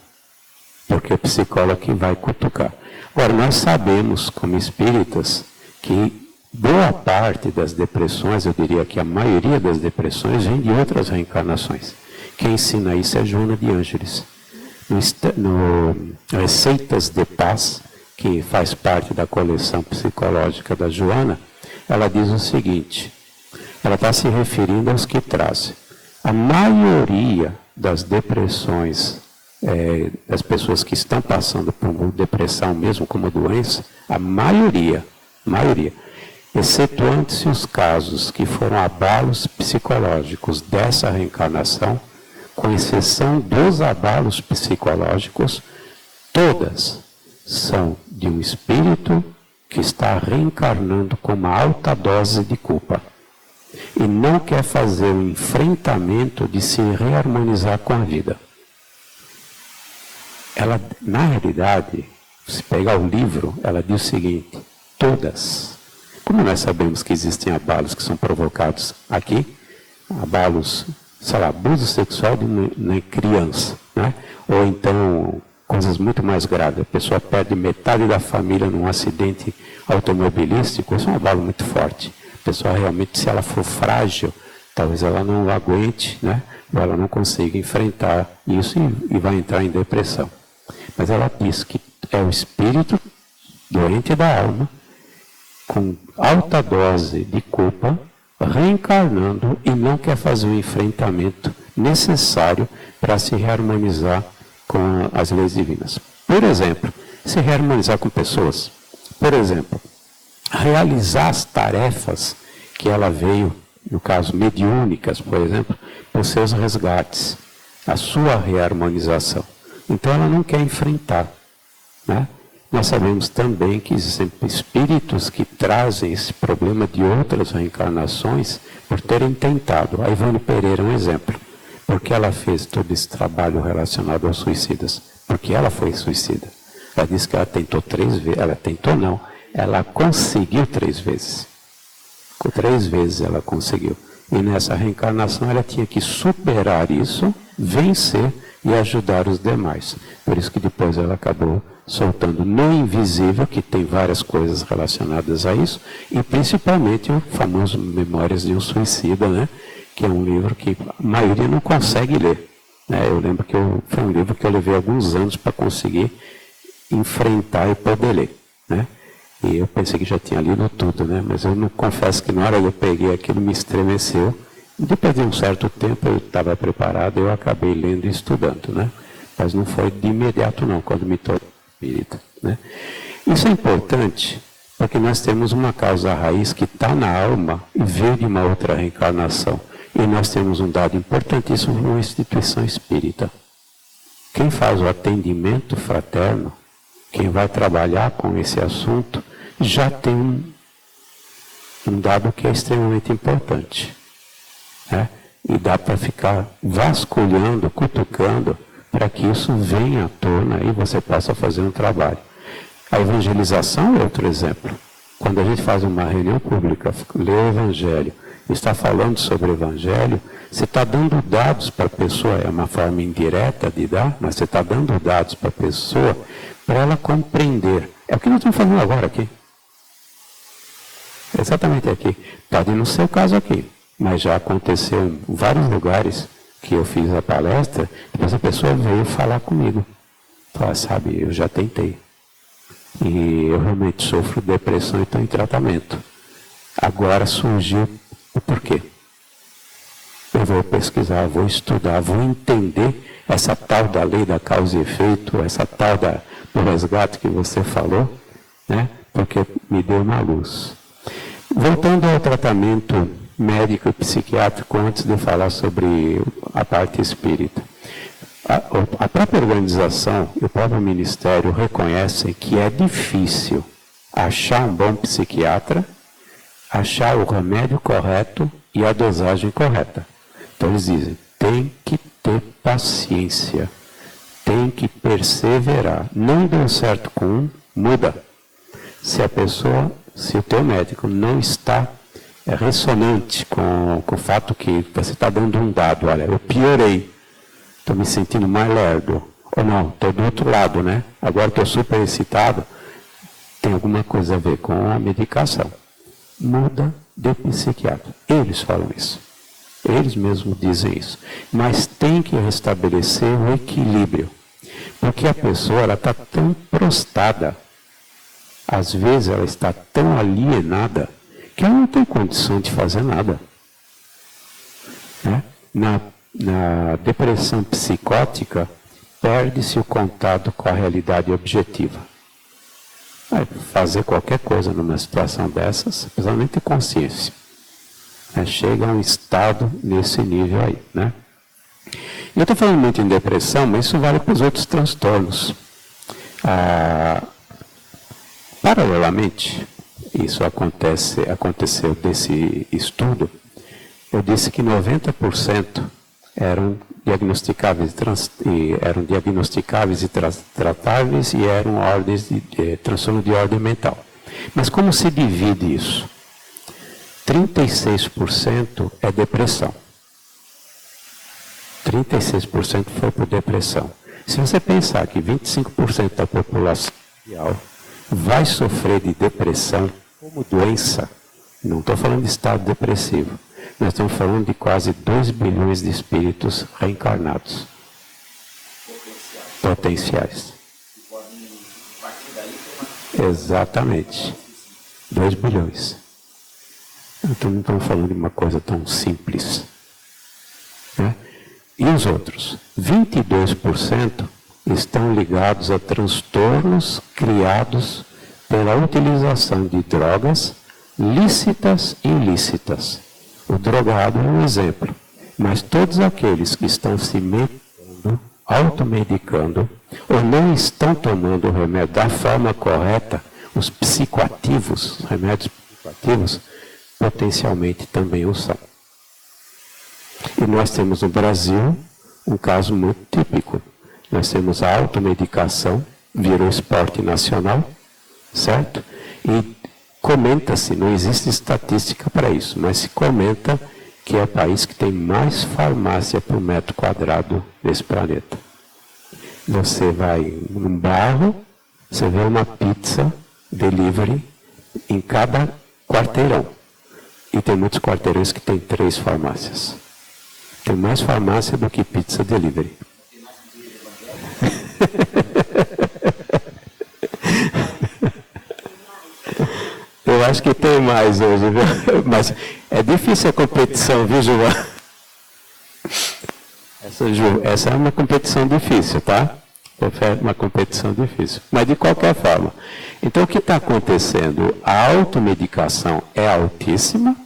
Porque o psicólogo é quem vai cutucar. Agora, nós sabemos, como espíritas, que boa parte das depressões, eu diria que a maioria das depressões, vem de outras reencarnações. Quem ensina isso é Joana de Ângeles. No Receitas de Paz, que faz parte da coleção psicológica da Joana, ela diz o seguinte, ela está se referindo aos que trazem. A maioria das depressões, das pessoas que estão passando por depressão mesmo como doença, a maioria, excetuando-se os casos que foram abalos psicológicos dessa reencarnação, com exceção dos abalos psicológicos, todas são de um espírito que está reencarnando com uma alta dose de culpa e não quer fazer o enfrentamento de se reharmonizar com a vida. Ela, na realidade, se pegar o livro, ela diz o seguinte, todas, como nós sabemos que existem abalos que são provocados aqui, abalos, sei lá, abuso sexual de uma criança, né? Ou então coisas muito mais graves, a pessoa perde metade da família num acidente automobilístico, isso é um abalo muito forte. A pessoa realmente, se ela for frágil, talvez ela não aguente, né? Ou ela não consiga enfrentar isso e vai entrar em depressão. Mas ela diz que é o espírito doente da alma, com alta dose de culpa, reencarnando e não quer fazer o enfrentamento necessário para se reharmonizar com as leis divinas. Por exemplo, se reharmonizar com pessoas. Por exemplo, realizar as tarefas que ela veio, no caso mediúnicas, por exemplo, por seus resgates, a sua reharmonização. Então ela não quer enfrentar, né? Nós sabemos também que existem espíritos que trazem esse problema de outras reencarnações por terem tentado. A Ivone Pereira é um exemplo. Porque ela fez todo esse trabalho relacionado aos suicidas? Porque ela foi suicida. Ela disse que ela tentou 3 vezes. Ela tentou não. Ela conseguiu 3 vezes. Com 3 vezes ela conseguiu. E nessa reencarnação ela tinha que superar isso, vencer e ajudar os demais. Por isso que depois ela acabou soltando No Invisível, que tem várias coisas relacionadas a isso, e principalmente o famoso Memórias de um Suicida, né? Que é um livro que a maioria não consegue ler. Né? Eu lembro que foi um livro que eu levei alguns anos para conseguir enfrentar e poder ler. Né? E eu pensei que já tinha lido tudo, né? Mas eu não confesso que na hora que eu peguei aquilo me estremeceu. Depois de um certo tempo eu estava preparado, eu acabei lendo e estudando. Né? Mas não foi de imediato não, quando me tornei espírita. Né? Isso é importante Porque nós temos uma causa raiz que está na alma e veio de uma outra reencarnação. E nós temos um dado importantíssimo numa instituição espírita. Quem faz o atendimento fraterno, quem vai trabalhar com esse assunto, já tem um dado que é extremamente importante. Né? E dá para ficar vasculhando, cutucando, para que isso venha à tona e você possa fazer um trabalho. A evangelização é outro exemplo. Quando a gente faz uma reunião pública, lê o Evangelho, está falando sobre o Evangelho, você está dando dados para a pessoa, é uma forma indireta de dar, mas você está dando dados para a pessoa, para ela compreender. É o que nós estamos falando agora aqui. Exatamente aqui. Pode não ser o caso aqui, mas já aconteceu em vários lugares que eu fiz a palestra, depois a pessoa veio falar comigo. Fala, sabe, eu já tentei. E eu realmente sofro depressão e estou em tratamento. Agora surgiu o porquê. Eu vou pesquisar, vou estudar, vou entender essa tal da lei da causa e efeito, essa tal do resgate que você falou, né? Porque me deu uma luz. Voltando ao tratamento médico e psiquiátrico, antes de falar sobre a parte espírita. A própria organização e o próprio ministério reconhecem que é difícil achar um bom psiquiatra, achar o remédio correto e a dosagem correta. Então eles dizem, tem que ter paciência, tem que perseverar. Não deu certo com um, muda. Se o teu médico não está ressonante com o fato que você está dando um dado, olha, eu piorei, estou me sentindo mais lerdo, ou não, estou do outro lado, né? Agora estou super excitado, tem alguma coisa a ver com a medicação. Muda de psiquiatra. Eles falam isso. Eles mesmos dizem isso. Mas tem que restabelecer o equilíbrio. Porque a pessoa está tão prostrada, às vezes ela está tão alienada, que ela não tem condição de fazer nada. Né? Na depressão psicótica, perde-se o contato com a realidade objetiva. Fazer qualquer coisa numa situação dessas, precisa nem ter consciência. Chega a um estado nesse nível aí. Né? Eu estou falando muito em depressão, mas isso vale para os outros transtornos. Paralelamente, isso aconteceu desse estudo, eu disse que 90% eram diagnosticáveis e tratáveis e eram transtorno de ordem mental. Mas como se divide isso? 36% é depressão. 36% foi por depressão. Se você pensar que 25% da população mundial vai sofrer de depressão como doença, não estou falando de estado depressivo, nós estamos falando de quase 2 bilhões de espíritos reencarnados. Potenciais. Exatamente. 2 bilhões. Então não estamos falando de uma coisa tão simples. Né? E os outros? 22% estão ligados a transtornos criados pela utilização de drogas lícitas e ilícitas. O drogado é um exemplo, mas todos aqueles que estão se medicando, automedicando, ou não estão tomando o remédio da forma correta, os psicoativos, os remédios psicoativos, potencialmente também o são. E nós temos no Brasil um caso muito típico. Nós temos a automedicação, virou esporte nacional, certo? E comenta-se, não existe estatística para isso, mas se comenta que é o país que tem mais farmácia por metro quadrado desse planeta. Você vai num bairro, você vê uma pizza delivery em cada quarteirão. E tem muitos quarteirões que tem 3 farmácias. Tem mais farmácia do que pizza delivery. Eu acho que tem mais hoje, viu? Mas é difícil a competição, viu, Gilvan? Essa é uma competição difícil, tá? Prefere uma competição difícil. Mas, de qualquer forma. Então, o que está acontecendo? A automedicação é altíssima.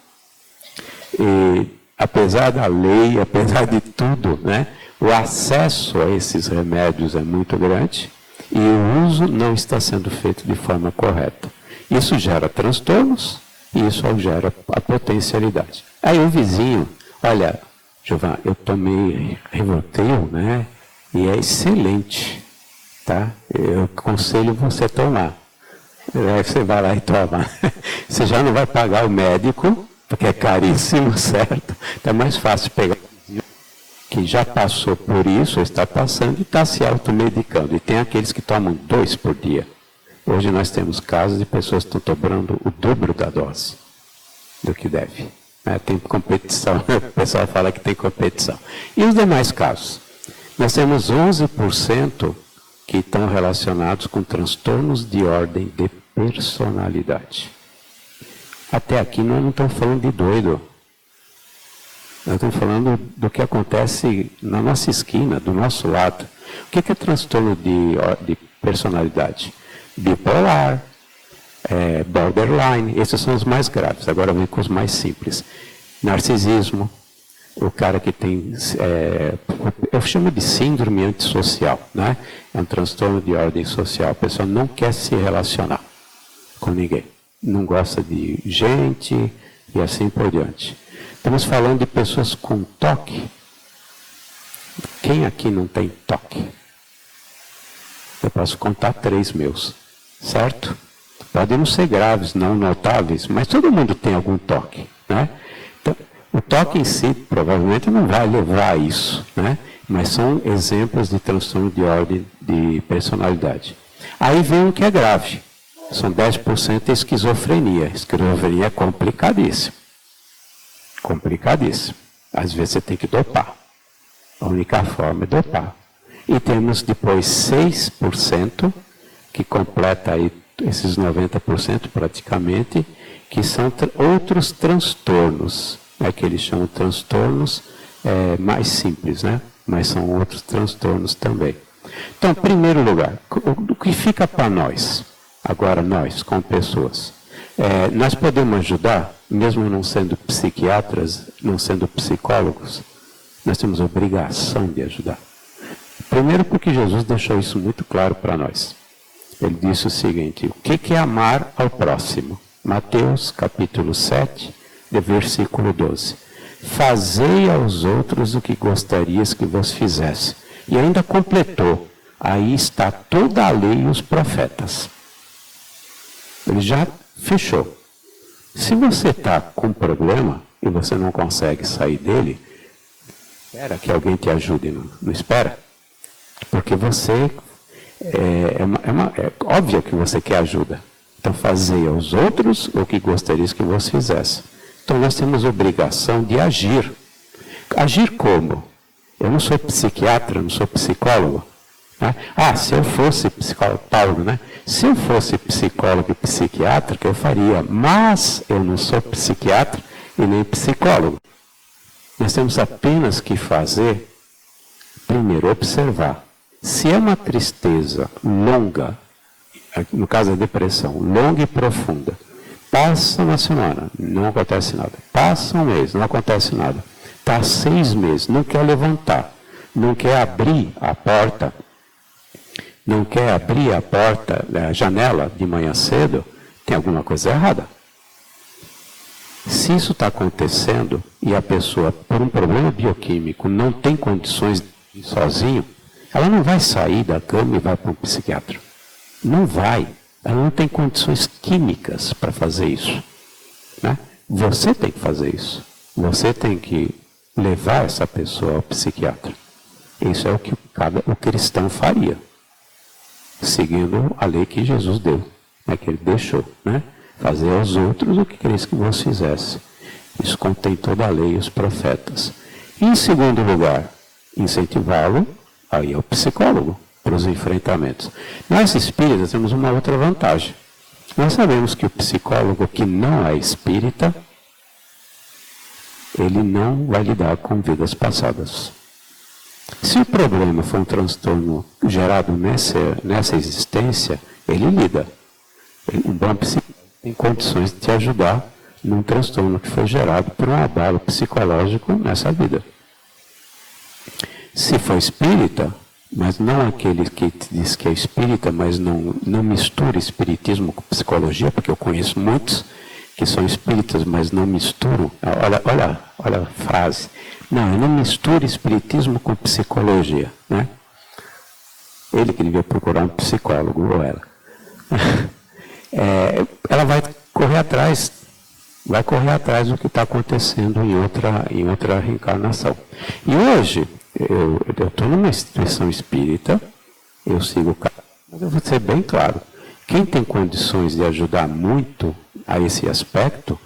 E, apesar da lei, apesar de tudo, né, o acesso a esses remédios é muito grande e o uso não está sendo feito de forma correta. Isso gera transtornos e isso gera a potencialidade. Aí o vizinho, olha, Giovan, eu tomei Rivotril, né? E é excelente, tá? Eu aconselho você a tomar. Aí você vai lá e toma. Você já não vai pagar o médico, porque é caríssimo, certo? Então é mais fácil pegar que já passou por isso, está passando e está se automedicando. E tem aqueles que tomam 2 por dia. Hoje nós temos casos de pessoas que estão tomando o dobro da dose do que deve. Tem competição, o pessoal fala que tem competição. E os demais casos? Nós temos 11% que estão relacionados com transtornos de ordem de personalidade. Até aqui nós não estamos falando de doido. Nós estamos falando do que acontece na nossa esquina, do nosso lado. O que é transtorno de personalidade? Bipolar, borderline, esses são os mais graves. Agora vem com os mais simples. Narcisismo, o cara que tem, eu chamo de síndrome antissocial, né? É um transtorno de ordem social. A pessoa não quer se relacionar com ninguém. Não gosta de gente e assim por diante. Estamos falando de pessoas com toque. Quem aqui não tem toque? Eu posso contar 3 meus, certo? Podem não ser graves, não notáveis, mas todo mundo tem algum toque, né? Então, o toque em si provavelmente não vai levar a isso, né? Mas são exemplos de transtorno de ordem de personalidade. Aí vem um que é grave. São 10% de esquizofrenia. Esquizofrenia é complicadíssimo. Complicadíssimo. Às vezes você tem que dopar. A única forma é dopar. E temos depois 6% que completa aí esses 90% praticamente, que são outros transtornos, né, que eles chamam de transtornos mais simples, né? Mas são outros transtornos também. Então, em primeiro lugar, o que fica para nós, agora nós, como pessoas? Nós podemos ajudar, mesmo não sendo psiquiatras, não sendo psicólogos, nós temos a obrigação de ajudar. Primeiro porque Jesus deixou isso muito claro para nós. Ele disse o seguinte, o que é amar ao próximo? Mateus capítulo 7, de versículo 12. Fazei aos outros o que gostarias que vos fizesse. E ainda completou, aí está toda a lei e os profetas. Ele já fechou. Se você está com um problema e você não consegue sair dele, espera que alguém te ajude, não espera? Porque você, é óbvio que você quer ajuda. Então, fazei aos outros o que gostarias que vos fizesse. Então, nós temos obrigação de agir. Agir como? Eu não sou psiquiatra, não sou psicólogo. Né? Se eu fosse psicólogo, Paulo, né? Se eu fosse psicólogo e psiquiatra, eu faria. Mas eu não sou psiquiatra e nem psicólogo. Nós temos apenas que fazer, primeiro, observar. Se é uma tristeza longa, no caso da depressão, longa e profunda, passa uma semana, não acontece nada. Passa um mês, não acontece nada. Está 6 meses, não quer levantar, não quer abrir a porta, a janela de manhã cedo, tem alguma coisa errada. Se isso está acontecendo e a pessoa, por um problema bioquímico, não tem condições de ir sozinho, ela não vai sair da cama e vai para um psiquiatra. Não vai. Ela não tem condições químicas para fazer isso. Né? Você tem que fazer isso. Você tem que levar essa pessoa ao psiquiatra. Isso é o que o cristão faria, seguindo a lei que Jesus deu, né, que ele deixou. Né? Fazer aos outros o que queres que vos fizesse. Isso contém toda a lei e os profetas. E, em segundo lugar, incentivá-lo aí ao psicólogo para os enfrentamentos. Nós espíritas temos uma outra vantagem. Nós sabemos que o psicólogo que não é espírita, ele não vai lidar com vidas passadas. Se o problema for um transtorno gerado nessa existência, ele lida. Um bom psicólogo tem condições de te ajudar num transtorno que foi gerado por um abalo psicológico nessa vida. Se for espírita, mas não aquele que diz que é espírita, mas não mistura espiritismo com psicologia, porque eu conheço muitos que são espíritas, mas não misturam. Olha a frase. Não, eu não misturo espiritismo com psicologia, né? Ele que devia procurar um psicólogo, ou ela. Ela vai correr atrás do que está acontecendo em outra reencarnação. E hoje, eu estou numa instituição espírita, eu sigo o cara, mas eu vou ser bem claro, quem tem condições de ajudar muito a esse aspecto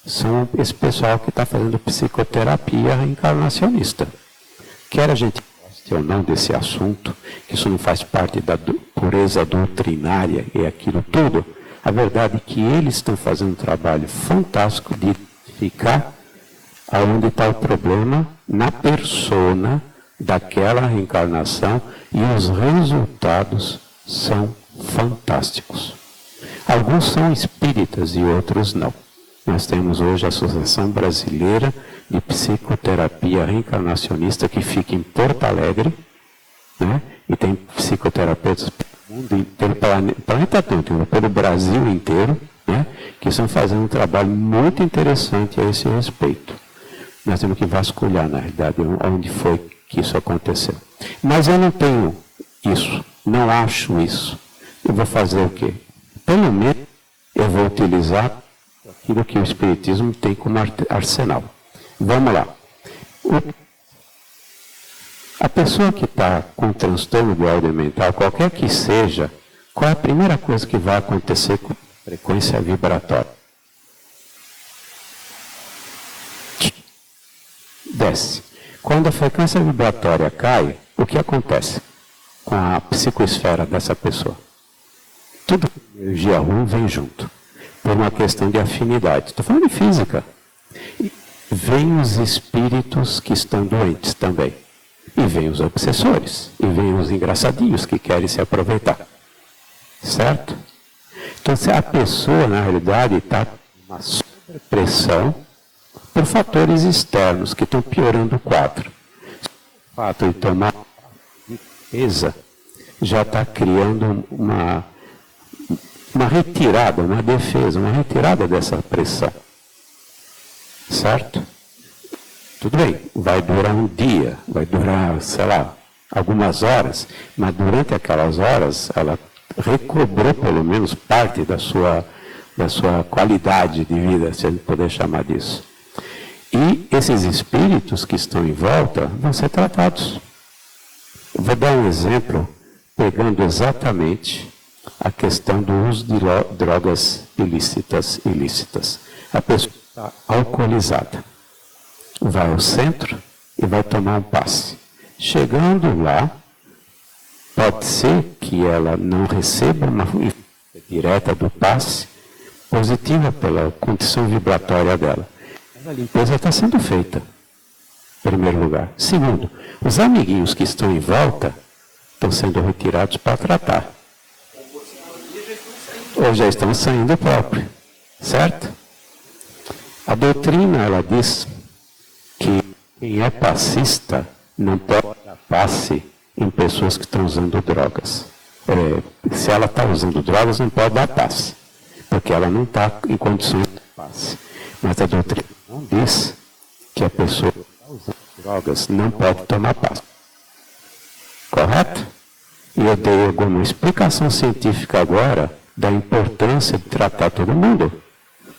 são esse pessoal que está fazendo psicoterapia reencarnacionista. Quer a gente goste ou não desse assunto, que isso não faz parte da pureza doutrinária e aquilo tudo, a verdade é que eles estão fazendo um trabalho fantástico de ficar aonde está o problema na persona daquela reencarnação e os resultados são fantásticos. Alguns são espíritas e outros não. Nós temos hoje a Associação Brasileira de Psicoterapia Reencarnacionista, que fica em Porto Alegre, né? E tem psicoterapeutas pelo planeta todo, pelo Brasil inteiro, né? Que estão fazendo um trabalho muito interessante a esse respeito. Nós temos que vasculhar, na realidade, onde foi que isso aconteceu. Mas eu não tenho isso, não acho isso. Eu vou fazer o quê? Pelo menos eu vou utilizar aquilo que o Espiritismo tem como arsenal. Vamos lá. A pessoa que está com transtorno de ordem mental, qualquer que seja, qual é a primeira coisa que vai acontecer com frequência vibratória? Desce. Quando a frequência vibratória cai, o que acontece com a psicoesfera dessa pessoa? Tudo energia ruim vem junto, por uma questão de afinidade. Estou falando de física. E vem os espíritos que estão doentes também. E vem os obsessores. E vem os engraçadinhos que querem se aproveitar. Certo? Então, se a pessoa, na realidade, está com uma sobrepressão por fatores externos que estão piorando o quadro. O fato de tomar defesa já está criando uma retirada, uma defesa, uma retirada dessa pressão. Certo? Tudo bem, vai durar um dia, vai durar, sei lá, algumas horas, mas durante aquelas horas ela recobrou pelo menos parte da sua qualidade de vida, se a gente puder chamar disso. E esses espíritos que estão em volta vão ser tratados. Eu vou dar um exemplo, pegando exatamente a questão do uso de drogas ilícitas. A pessoa está alcoolizada. Vai ao centro e vai tomar um passe. Chegando lá, pode ser que ela não receba uma direta do passe positiva pela condição vibratória dela. Mas a limpeza está sendo feita, em primeiro lugar. Segundo, os amiguinhos que estão em volta estão sendo retirados para tratar. Ou já estão saindo próprio, certo? A doutrina, ela diz que quem é passista não pode dar passe em pessoas que estão usando drogas. Se ela está usando drogas, não pode dar passe, porque ela não está em condições de passe. Mas a doutrina não diz que a pessoa que está usando drogas não pode tomar passe. Correto? E eu dei alguma explicação científica agora da importância de tratar todo mundo.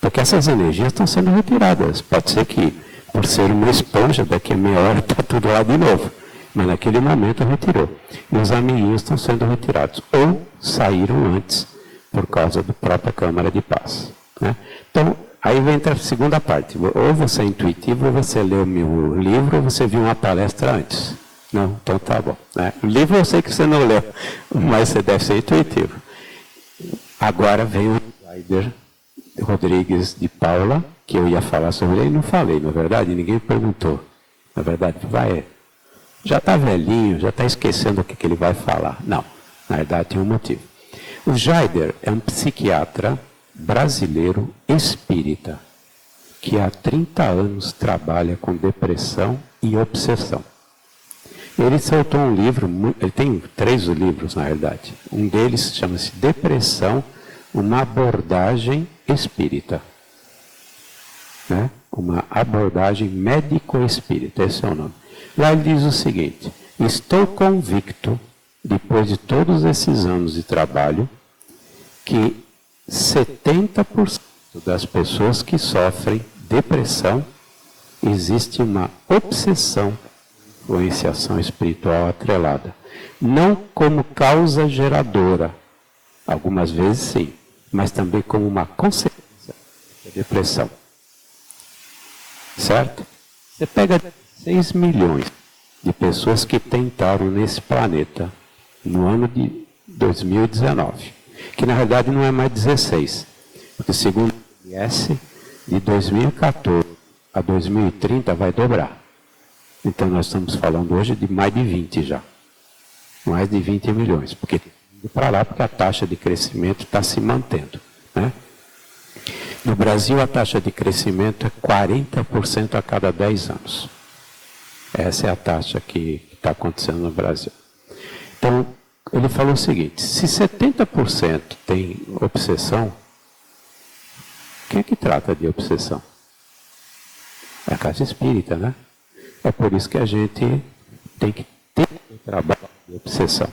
Porque essas energias estão sendo retiradas. Pode ser que, por ser uma esponja, daqui a meia hora está tudo lá de novo. Mas naquele momento retirou. E os amiguinhos estão sendo retirados. Ou saíram antes, por causa da própria Câmara de Paz. Né? Então, aí vem a segunda parte. Ou você é intuitivo, ou você leu o meu livro, ou você viu uma palestra antes. Não? Então tá bom. Né? O livro eu sei que você não leu, mas você deve ser intuitivo. Agora vem o Heider Rodrigues de Paula, que eu ia falar sobre ele e não falei, na verdade, ninguém perguntou. Na verdade, vai. já está velhinho, já está esquecendo o que ele vai falar. Não, na verdade tem um motivo. O Jaider é um psiquiatra brasileiro espírita, que há 30 anos trabalha com depressão e obsessão. Ele soltou um livro, ele tem 3 livros, na verdade. Um deles chama-se Depressão, uma abordagem espírita. Né? Uma abordagem médico-espírita, esse é o nome. Lá ele diz o seguinte: estou convicto, depois de todos esses anos de trabalho, que 70% das pessoas que sofrem depressão existe uma obsessão, influenciação espiritual atrelada. Não como causa geradora, algumas vezes sim, mas também como uma consequência da depressão. Certo? Você pega 6 milhões de pessoas que tentaram nesse planeta no ano de 2019, que na verdade não é mais 16, porque segundo o IS, de 2014 a 2030 vai dobrar. Então nós estamos falando hoje de mais de 20 já. Mais de 20 milhões, porque para lá, porque a taxa de crescimento está se mantendo. Né? No Brasil, a taxa de crescimento é 40% a cada 10 anos. Essa é a taxa que está acontecendo no Brasil. Então, ele falou o seguinte: se 70% tem obsessão, quem é que trata de obsessão? É a casa espírita, né? É por isso que a gente tem que ter o trabalho de obsessão.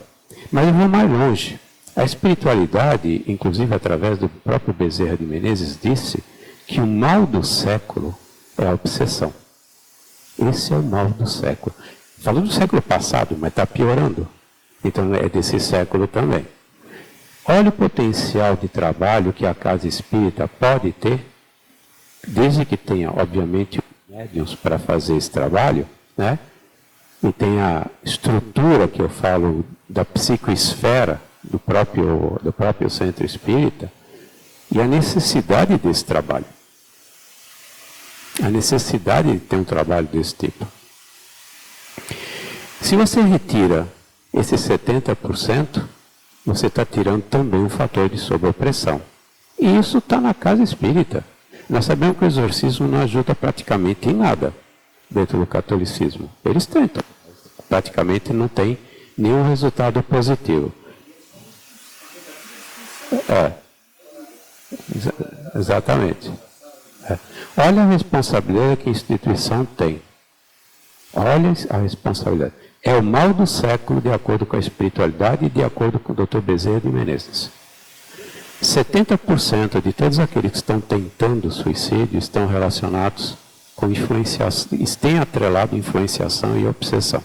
Mas eu vou mais longe. A espiritualidade, inclusive através do próprio Bezerra de Menezes, disse que o mal do século é a obsessão. Esse é o mal do século. Falando do século passado, mas está piorando. Então é desse século também. Olha o potencial de trabalho que a casa espírita pode ter, desde que tenha, obviamente, médiuns para fazer esse trabalho, né? E tem a estrutura que eu falo da psicoesfera do próprio centro espírita e a necessidade desse trabalho. A necessidade de ter um trabalho desse tipo. Se você retira esses 70%, você está tirando também um fator de sobrepressão. E isso está na casa espírita. Nós sabemos que o exorcismo não ajuda praticamente em nada dentro do catolicismo. Eles tentam. Praticamente não tem nenhum resultado positivo. Exatamente. Olha a responsabilidade que a instituição tem. Olha a responsabilidade. É o mal do século, de acordo com a espiritualidade e de acordo com o Dr. Bezerra de Menezes. 70% de todos aqueles que estão tentando suicídio estão relacionados com influenciação, têm atrelado influenciação e obsessão.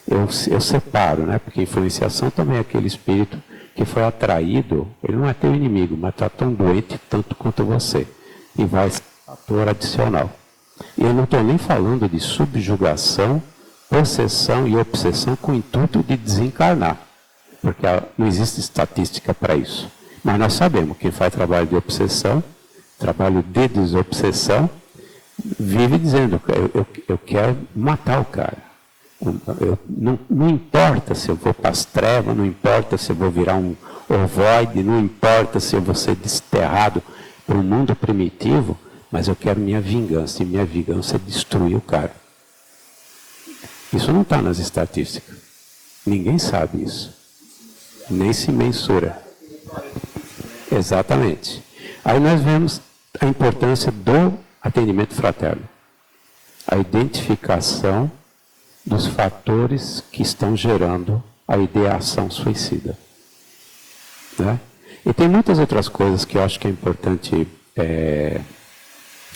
Eu separo, né? Porque influenciação também é aquele espírito que foi atraído, ele não é teu inimigo, mas está tão doente tanto quanto você. E vai ser um fator adicional. E eu não estou nem falando de subjugação, possessão e obsessão com o intuito de desencarnar, porque não existe estatística para isso. Mas nós sabemos que quem faz trabalho de obsessão, trabalho de desobsessão, vive dizendo: eu quero matar o cara. Não importa se eu vou para as trevas, não importa se eu vou virar um ovoide, não importa se eu vou ser desterrado para um mundo primitivo, mas eu quero minha vingança, e minha vingança é destruir o cara. Isso não está nas estatísticas. Ninguém sabe isso. Nem se mensura. Exatamente. Aí nós vemos a importância do atendimento fraterno. A identificação dos fatores que estão gerando a ideação suicida. Né? E tem muitas outras coisas que eu acho que é importante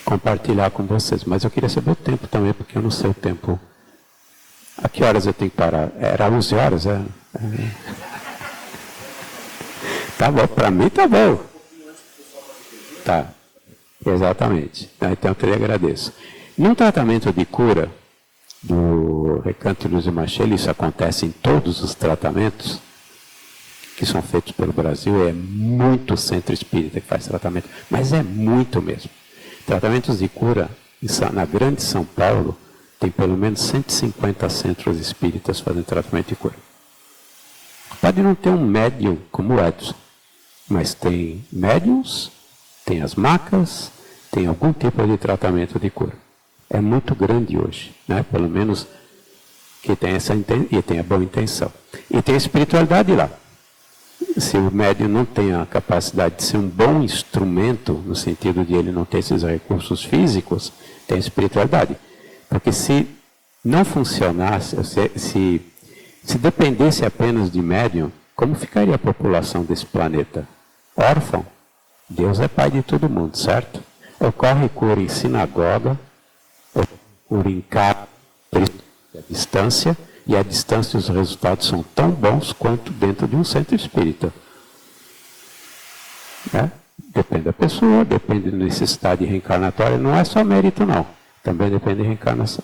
compartilhar com vocês, mas eu queria saber o tempo também, porque eu não sei o tempo. A que horas eu tenho que parar? Era 11 horas, é? Tá bom, para mim tá bom. Tá, exatamente. Então eu te agradeço. No tratamento de cura do Recanto Luz e Machel, isso acontece em todos os tratamentos que são feitos pelo Brasil, é muito centro espírita que faz tratamento, mas é muito mesmo. Tratamentos de cura na grande São Paulo tem pelo menos 150 centros espíritas fazendo tratamento de cura. Pode não ter um médium como o Edson, mas tem médiums, tem as macas, tem algum tipo de tratamento de cura. É muito grande hoje, né? Pelo menos que tem e tem a boa intenção. E tem a espiritualidade lá. Se o médium não tem a capacidade de ser um bom instrumento, no sentido de ele não ter esses recursos físicos, tem a espiritualidade. Porque se não funcionasse, se dependesse apenas de médium, como ficaria a população desse planeta? Órfão. Deus é pai de todo mundo, certo? Ocorre cura em sinagoga, cura em casa, a distância, e a distância os resultados são tão bons quanto dentro de um centro espírita. Depende da pessoa, depende da necessidade reencarnatória, não é só mérito não, também depende da reencarnação.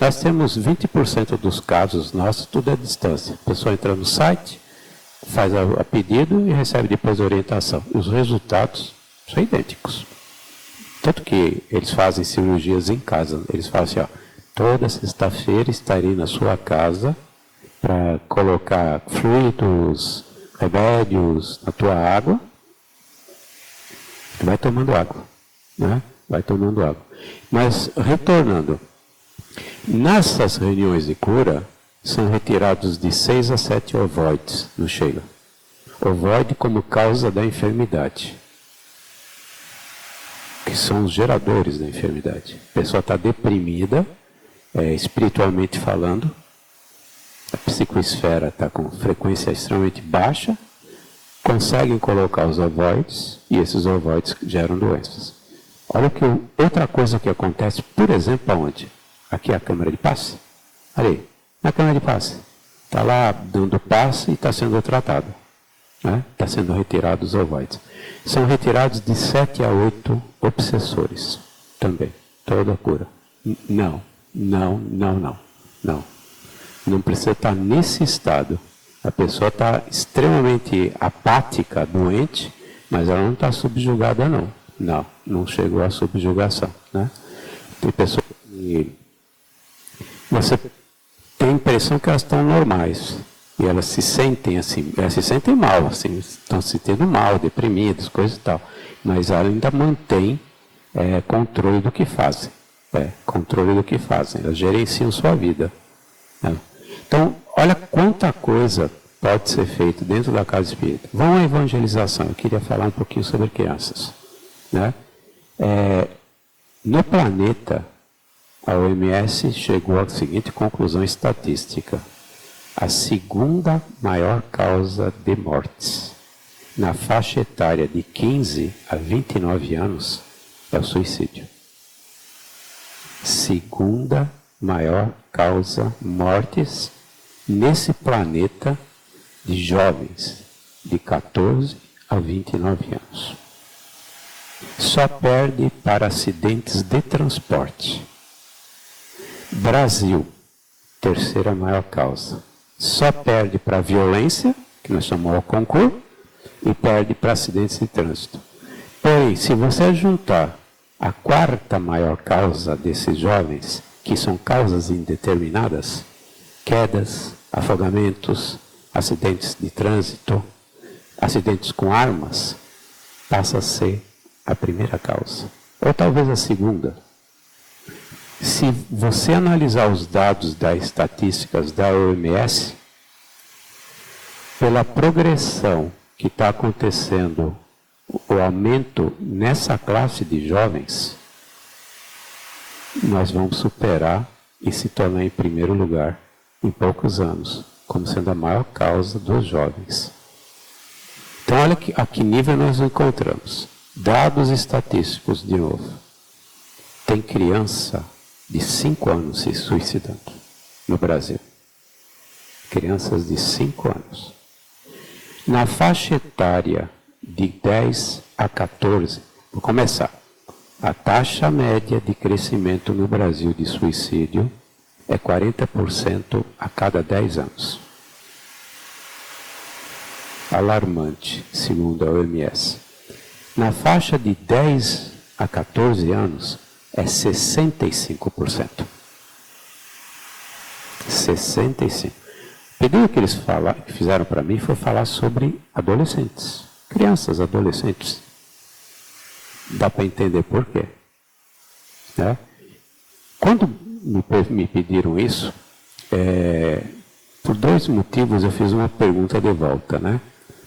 Nós temos 20% dos casos nossos, tudo é à distância. A pessoa entra no site, faz a pedido e recebe depois a orientação. E os resultados são idênticos. Tanto que eles fazem cirurgias em casa, eles falam assim, ó, toda sexta-feira estarei na sua casa para colocar fluidos, remédios na tua água. Vai tomando água, né? Vai tomando água. Mas, retornando, nessas reuniões de cura, são retirados de 6 a 7 ovoides no Sheila. Ovoide como causa da enfermidade, que são os geradores da enfermidade. A pessoa está deprimida, espiritualmente falando, a psicoesfera está com frequência extremamente baixa, conseguem colocar os ovoides e esses ovoides geram doenças. Olha que outra coisa que acontece, por exemplo, aonde? Aqui é a câmara de passe. Olha aí, na câmara de passe. Está lá dando passe e está sendo tratado. Está sendo retirados os ovoides. São retirados de 7 a 8 obsessores também. Toda a cura. Não. Não precisa estar nesse estado. A pessoa está extremamente apática, doente, mas ela não está subjugada, não. Não chegou à subjugação. Né? Tem pessoas que você tem a impressão que elas estão normais. E elas se sentem assim, elas se sentem mal, assim, estão se sentindo mal, deprimidas, coisa e tal. Mas elas ainda mantêm controle do que fazem. Controle do que fazem. Elas gerenciam sua vida. Né? Então, olha quanta coisa pode ser feita dentro da casa espírita. Vamos à evangelização. Eu queria falar um pouquinho sobre crianças. Né? No planeta, a OMS chegou à seguinte conclusão estatística. A segunda maior causa de mortes na faixa etária de 15 a 29 anos é o suicídio. Segunda maior causa de mortes nesse planeta de jovens de 14 a 29 anos. Só perde para acidentes de transporte. Brasil, terceira maior causa. Só perde para violência, que nós chamamos de concurso, e perde para acidentes de trânsito. Porém, se você juntar a quarta maior causa desses jovens, que são causas indeterminadas, quedas, afogamentos, acidentes de trânsito, acidentes com armas, passa a ser a primeira causa. Ou talvez a segunda. Se você analisar os dados das estatísticas da OMS, pela progressão que está acontecendo, o aumento nessa classe de jovens, nós vamos superar e se tornar em primeiro lugar em poucos anos, como sendo a maior causa dos jovens. Então, olha a que nível nós encontramos. Dados estatísticos, de novo. Tem criança de 5 anos se suicidando no Brasil. Crianças de 5 anos. Na faixa etária de 10 a 14, vou começar. A taxa média de crescimento no Brasil de suicídio é 40% a cada 10 anos. Alarmante, segundo a OMS. Na faixa de 10 a 14 anos, é 65%. 65. O pedido que eles que fizeram para mim foi falar sobre adolescentes, crianças, adolescentes. Dá para entender por quê. Né? Quando me pediram isso, por dois motivos eu fiz uma pergunta de volta. Né?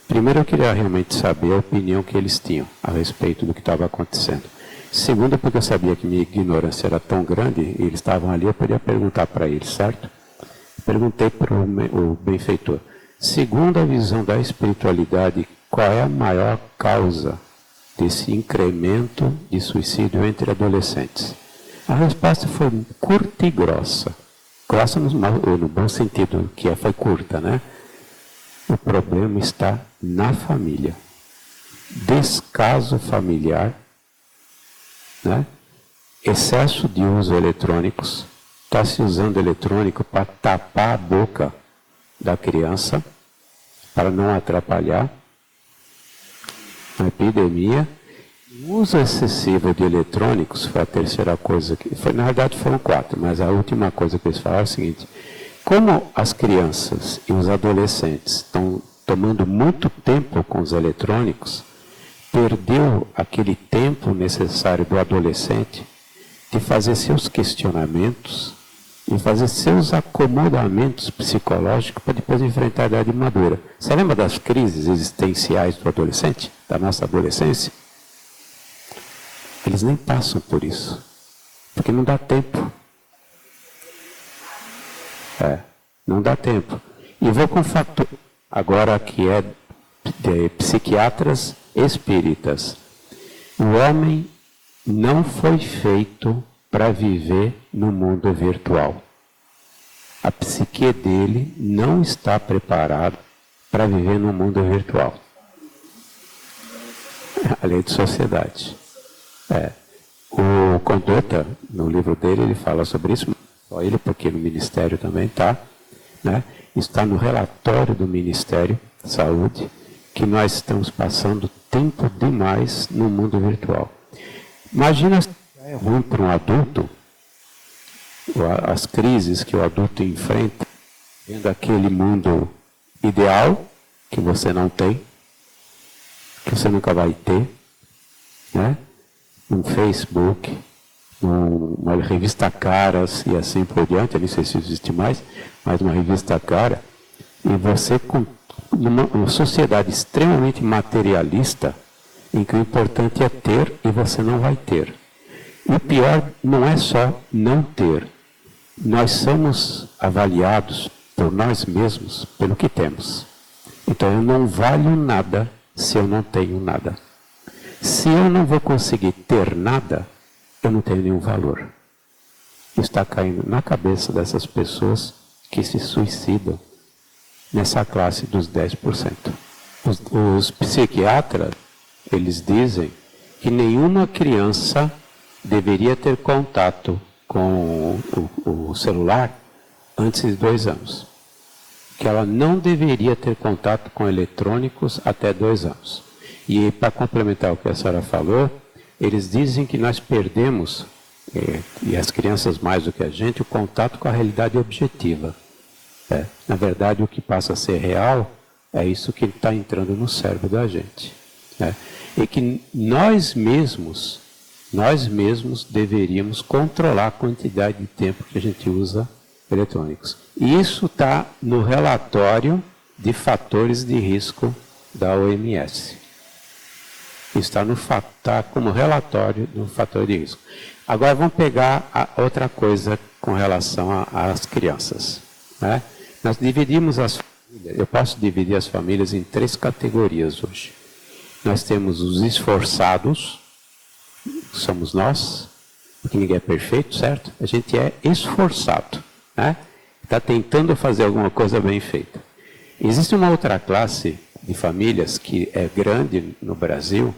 Primeiro, eu queria realmente saber a opinião que eles tinham a respeito do que estava acontecendo. Segundo, porque eu sabia que minha ignorância era tão grande, e eles estavam ali, eu podia perguntar para eles, certo? Perguntei para o benfeitor. Segundo a visão da espiritualidade, qual é a maior causa desse incremento de suicídio entre adolescentes? A resposta foi curta e grossa. Grossa no bom sentido, que foi curta, né? O problema está na família. Descaso familiar, né? Excesso de uso eletrônicos. Está se usando eletrônico para tapar a boca da criança, para não atrapalhar a epidemia. O uso excessivo de eletrônicos foi a terceira coisa que... na verdade foram 4, mas a última coisa que eles falaram é o seguinte: como as crianças e os adolescentes estão tomando muito tempo com os eletrônicos, perdeu aquele tempo necessário do adolescente de fazer seus questionamentos e fazer seus acomodamentos psicológicos para depois enfrentar a idade madura. Você lembra das crises existenciais do adolescente, da nossa adolescência? Eles nem passam por isso, porque não dá tempo. Não dá tempo. E vou com fator, agora que é de psiquiatras espíritas. O homem não foi feito para viver no mundo virtual. A psique dele não está preparada para viver no mundo virtual. A lei de sociedade. O Conduta, no livro dele, ele fala sobre isso. Só ele, porque no Ministério também está. Né? Está no relatório do Ministério da Saúde que nós estamos passando tempo demais no mundo virtual. Imagina se é ruim para um adulto, as crises que o adulto enfrenta, vendo aquele mundo ideal que você não tem, que você nunca vai ter, né? Um Facebook, uma revista Caras e assim por diante, eu não sei se existe mais, mas uma revista Cara, e você com uma sociedade extremamente materialista, em que o importante é ter e você não vai ter. E o pior não é só não ter. Nós somos avaliados por nós mesmos pelo que temos. Então eu não valho nada se eu não tenho nada. Se eu não vou conseguir ter nada, eu não tenho nenhum valor. Está caindo na cabeça dessas pessoas que se suicidam nessa classe dos 10%. Os psiquiatras, eles dizem que nenhuma criança deveria ter contato com o celular antes de 2 anos. Que ela não deveria ter contato com eletrônicos até 2 anos. E para complementar o que a senhora falou, eles dizem que nós perdemos, e as crianças mais do que a gente, o contato com a realidade objetiva. Na verdade, o que passa a ser real é isso que está entrando no cérebro da gente. E que nós mesmos deveríamos controlar a quantidade de tempo que a gente usa eletrônicos. E isso está no relatório de fatores de risco da OMS. Está como relatório do fator de risco. Agora vamos pegar outra coisa com relação às crianças. Né? Nós dividimos as famílias, eu posso dividir as famílias em 3 categorias hoje. Nós temos os esforçados, somos nós, porque ninguém é perfeito, certo? A gente é esforçado, né? Está tentando fazer alguma coisa bem feita. Existe uma outra classe de famílias que é grande no Brasil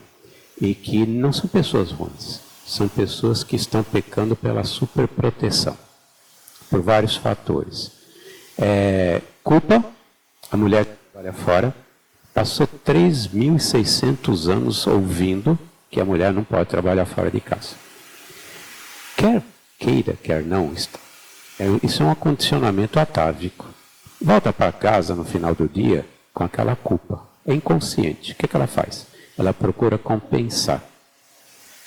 e que não são pessoas ruins. São pessoas que estão pecando pela superproteção, por vários fatores. Culpa, a mulher que trabalha fora, passou 3.600 anos ouvindo que a mulher não pode trabalhar fora de casa. Quer queira, quer não, Isso é um acondicionamento atávico. Volta para casa no final do dia com aquela culpa. É inconsciente. O que ela faz? Ela procura compensar.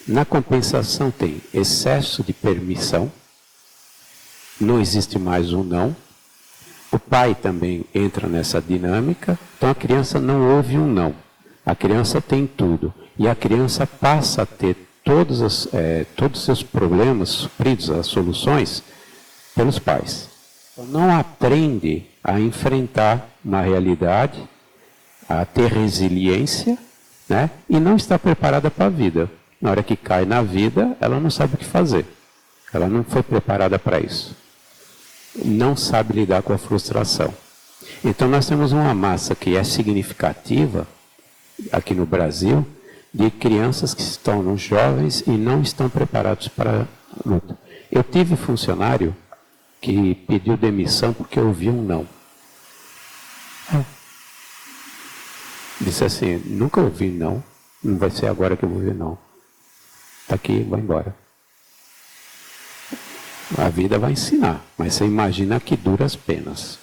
Na compensação tem excesso de permissão, não existe mais um não. O pai também entra nessa dinâmica, então a criança não ouve um não. A criança tem tudo. E a criança passa a ter todos os seus problemas supridos, as soluções, pelos pais. Então, não aprende a enfrentar uma realidade, a ter resiliência, né? E não está preparada para a vida. Na hora que cai na vida, ela não sabe o que fazer. Ela não foi preparada para isso. Não sabe lidar com a frustração. Então nós temos uma massa que é significativa aqui no Brasil de crianças que se tornam jovens e não estão preparados para a luta. Eu tive funcionário que pediu demissão porque ouviu um não. Disse assim, nunca ouvi não, não vai ser agora que eu vou ouvir não. Está aqui, vai embora. A vida vai ensinar, mas você imagina que duras penas.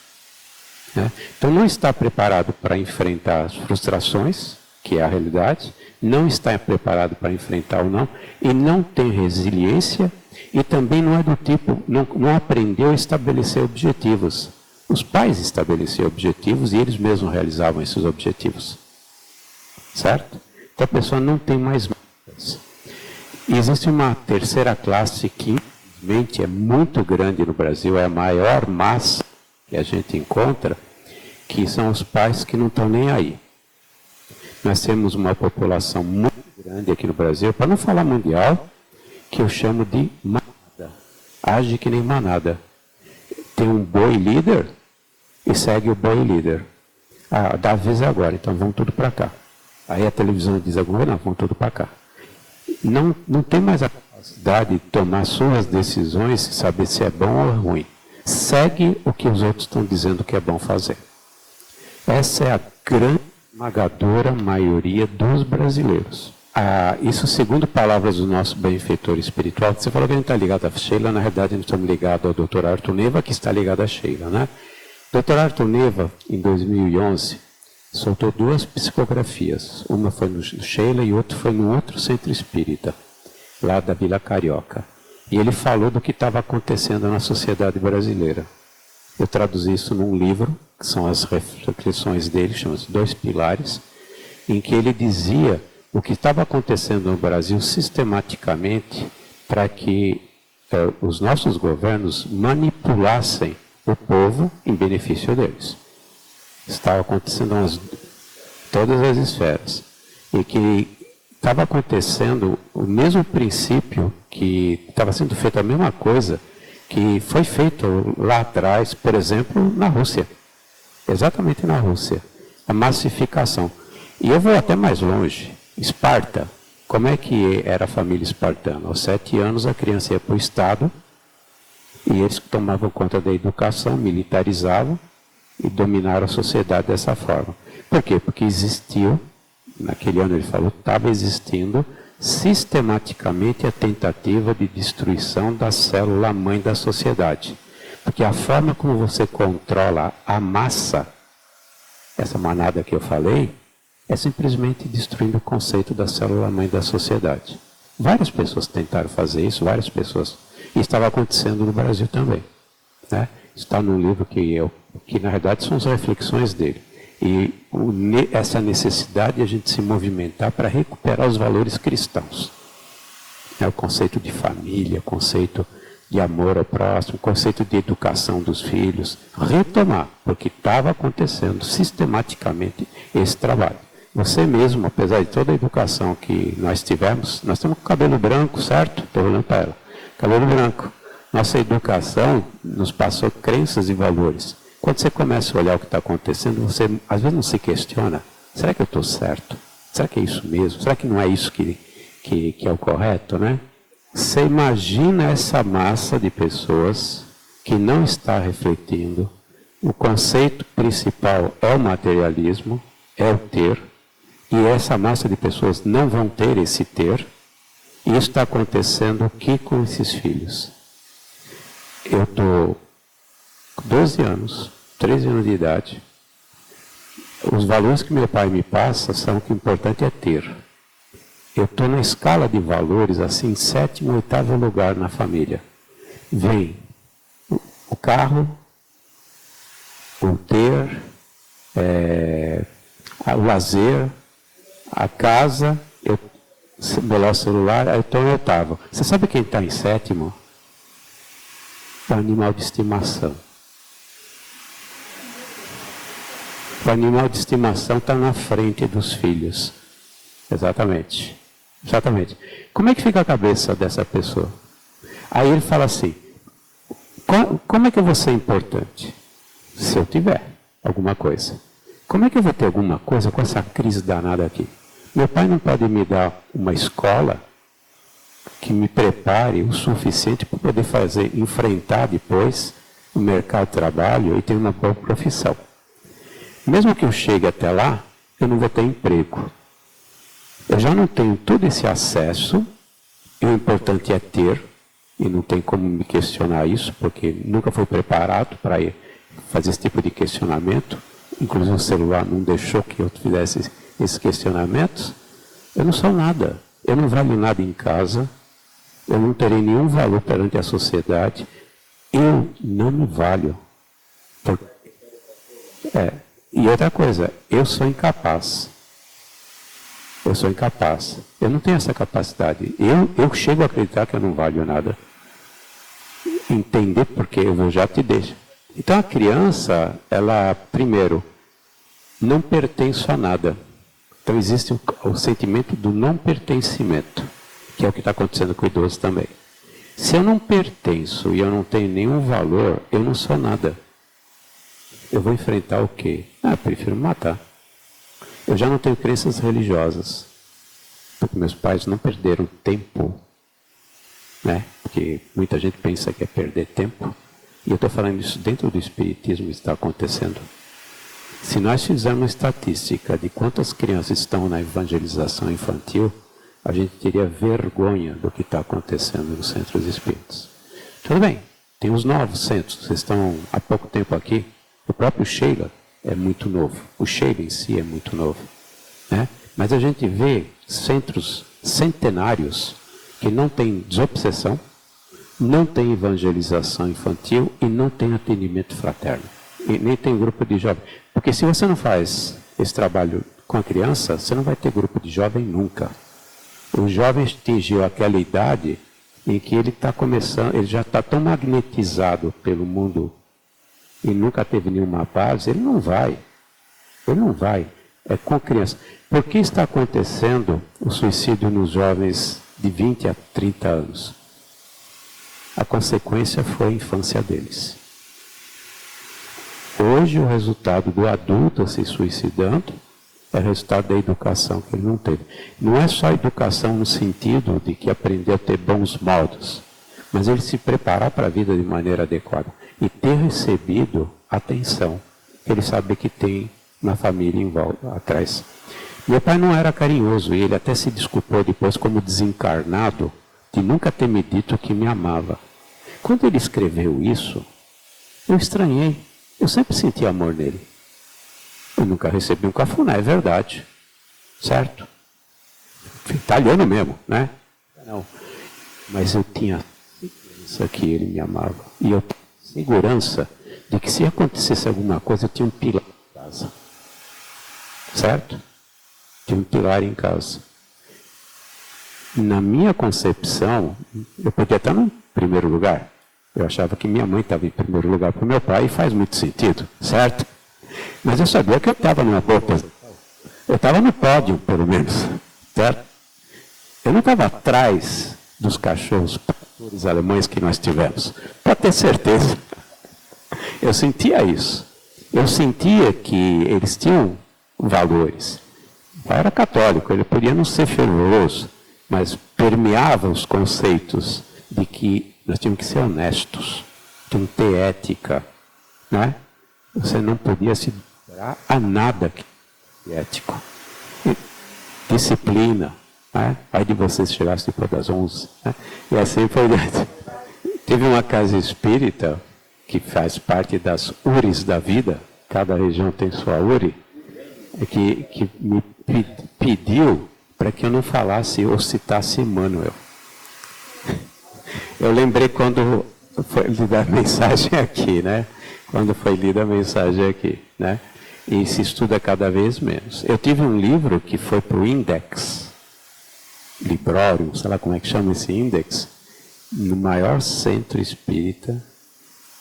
Né? Então não está preparado para enfrentar as frustrações, que é a realidade, não está preparado para enfrentar o não, e não tem resiliência, e também não é do tipo, não aprendeu a estabelecer objetivos. Os pais estabeleciam objetivos e eles mesmos realizavam esses objetivos. Certo? Então a pessoa não tem mais metas. E existe uma terceira classe que, infelizmente, é muito grande no Brasil, é a maior massa que a gente encontra, que são os pais que não estão nem aí. Nós temos uma população muito grande aqui no Brasil, para não falar mundial, que eu chamo de manada. Age que nem manada. Tem um boi líder e segue o boi líder. Ah, da vez é agora, então vão tudo para cá. Aí a televisão diz alguma coisa, não, vão tudo para cá. Não tem mais a capacidade de tomar suas decisões e saber se é bom ou ruim. Segue o que os outros estão dizendo que é bom fazer. Essa é a grande esmagadora maioria dos brasileiros. Isso segundo palavras do nosso benfeitor espiritual. Você falou que a gente está ligado a Sheila, na verdade a gente está ligado ao Dr. Arthur Neva, que está ligado a Sheila, né? Dr. Arthur Neva, em 2011, soltou 2 psicografias. Uma foi no Sheila e outra foi no outro centro espírita, lá da Vila Carioca. E ele falou do que estava acontecendo na sociedade brasileira. Eu traduzi isso num livro, que são as reflexões dele, chama-se 2 Pilares, em que ele dizia o que estava acontecendo no Brasil sistematicamente para que os nossos governos manipulassem o povo em benefício deles. Estava acontecendo em todas as esferas. E que estava acontecendo o mesmo princípio, que estava sendo feita a mesma coisa que foi feito lá atrás, por exemplo, na Rússia. Exatamente na Rússia. A massificação. E eu vou até mais longe. Esparta. Como é que era a família espartana? Aos 7 anos a criança ia para o Estado e eles tomavam conta da educação, militarizavam e dominaram a sociedade dessa forma. Por quê? Porque existiu, naquele ano ele falou, estava existindo sistematicamente a tentativa de destruição da célula-mãe da sociedade. Porque a forma como você controla a massa, essa manada que eu falei, é simplesmente destruindo o conceito da célula-mãe da sociedade. Várias pessoas tentaram fazer isso, várias pessoas. E estava acontecendo no Brasil também. Né? Está num livro que na verdade são as reflexões dele. E essa necessidade de a gente se movimentar para recuperar os valores cristãos. É o conceito de família, o conceito de amor ao próximo, o conceito de educação dos filhos. Retomar, porque estava acontecendo sistematicamente esse trabalho. Você mesmo, apesar de toda a educação que nós tivemos, nós temos cabelo branco, certo? Estou olhando para ela. Cabelo branco. Nossa educação nos passou crenças e valores. Quando você começa a olhar o que está acontecendo, você às vezes não se questiona. Será que eu estou certo? Será que é isso mesmo? Será que não é isso que é o correto, né? Você imagina essa massa de pessoas que não está refletindo. O conceito principal é o materialismo, é o ter. E essa massa de pessoas não vão ter esse ter. E isso está acontecendo o que com esses filhos? Eu estou com 12 anos, 13 anos de idade. Os valores que meu pai me passa são que o importante é ter. Eu estou na escala de valores, assim, 7º, 8º lugar na família. Vem o carro, o ter, o lazer, a casa, o celular, aí eu estou em 8º. Você sabe quem está em 7º? O animal de estimação. O animal de estimação está na frente dos filhos. Exatamente. Exatamente. Como é que fica a cabeça dessa pessoa? Aí ele fala assim, como é que eu vou ser importante? Se eu tiver alguma coisa. Como é que eu vou ter alguma coisa com essa crise danada aqui? Meu pai não pode me dar uma escola que me prepare o suficiente para poder enfrentar depois o mercado de trabalho e ter uma boa profissão. Mesmo que eu chegue até lá, eu não vou ter emprego. Eu já não tenho todo esse acesso, e o importante é ter, e não tem como me questionar isso, porque nunca fui preparado para fazer esse tipo de questionamento. Inclusive o celular não deixou que eu fizesse esses questionamentos. Eu não sou nada. Eu não valho nada em casa. Eu não terei nenhum valor perante a sociedade. Eu não me valho. E outra coisa, eu sou incapaz. Eu sou incapaz. Eu não tenho essa capacidade. Eu chego a acreditar que eu não valho nada. Entender porque eu já te deixo. Então a criança, ela, primeiro, não pertence a nada. Então existe o sentimento do não pertencimento, que é o que está acontecendo com o idoso também. Se eu não pertenço e eu não tenho nenhum valor, eu não sou nada. Eu vou enfrentar o quê? Eu prefiro matar. Eu já não tenho crenças religiosas, porque meus pais não perderam tempo, né? Porque muita gente pensa que é perder tempo. E eu estou falando isso dentro do espiritismo que está acontecendo. Se nós fizermos uma estatística de quantas crianças estão na evangelização infantil, a gente teria vergonha do que está acontecendo nos centros espíritas. Tudo bem, tem os novos centros, vocês estão há pouco tempo aqui. O próprio Sheila é muito novo, o Sheila em si é muito novo, né? Mas a gente vê centros centenários que não têm desobsessão, não tem evangelização infantil e não tem atendimento fraterno. E nem tem grupo de jovens. Porque se você não faz esse trabalho com a criança, você não vai ter grupo de jovem nunca. O jovem atingiu aquela idade em que ele está começando, ele já está tão magnetizado pelo mundo e nunca teve nenhuma base, ele não vai. Ele não vai. É com criança. Por que está acontecendo o suicídio nos jovens de 20 a 30 anos? A consequência foi a infância deles. Hoje, o resultado do adulto se suicidando é o resultado da educação que ele não teve. Não é só educação no sentido de que aprendeu a ter bons modos, mas ele se preparar para a vida de maneira adequada e ter recebido atenção que ele sabe que tem na família em volta, atrás. Meu pai não era carinhoso e ele até se desculpou depois como desencarnado de nunca ter me dito que me amava. Quando ele escreveu isso, eu estranhei. Eu sempre senti amor nele. Eu nunca recebi um cafuné, é verdade. Certo? Italiano mesmo, né? Não. Mas eu tinha certeza que ele me amava. E eu tinha segurança de que se acontecesse alguma coisa, eu tinha um pilar em casa. Certo? Tinha um pilar em casa. Na minha concepção, eu podia estar no primeiro lugar. Eu achava que minha mãe estava em primeiro lugar para o meu pai, e faz muito sentido, certo? Mas eu sabia que eu estava numa boa posição. Eu estava no pódio, pelo menos, certo? Eu não estava atrás dos cachorros pastores alemães que nós tivemos, para ter certeza. Eu sentia isso. Eu sentia que eles tinham valores. O pai era católico, ele podia não ser fervoroso, mas permeava os conceitos de que nós tínhamos que ser honestos, tínhamos que ter ética, né? Você não podia se dar a nada que é ético. E disciplina, né? Aí de vocês chegassem depois das 11, né? E assim foi diante. Teve uma casa espírita que faz parte das URIs da vida, cada região tem sua URI, que me pediu para que eu não falasse ou citasse Emmanuel. Eu lembrei quando foi lida a mensagem aqui, né? Quando foi lida a mensagem aqui, né? E se estuda cada vez menos. Eu tive um livro que foi para o Index, Librório, sei lá como é que chama esse Index, no maior centro espírita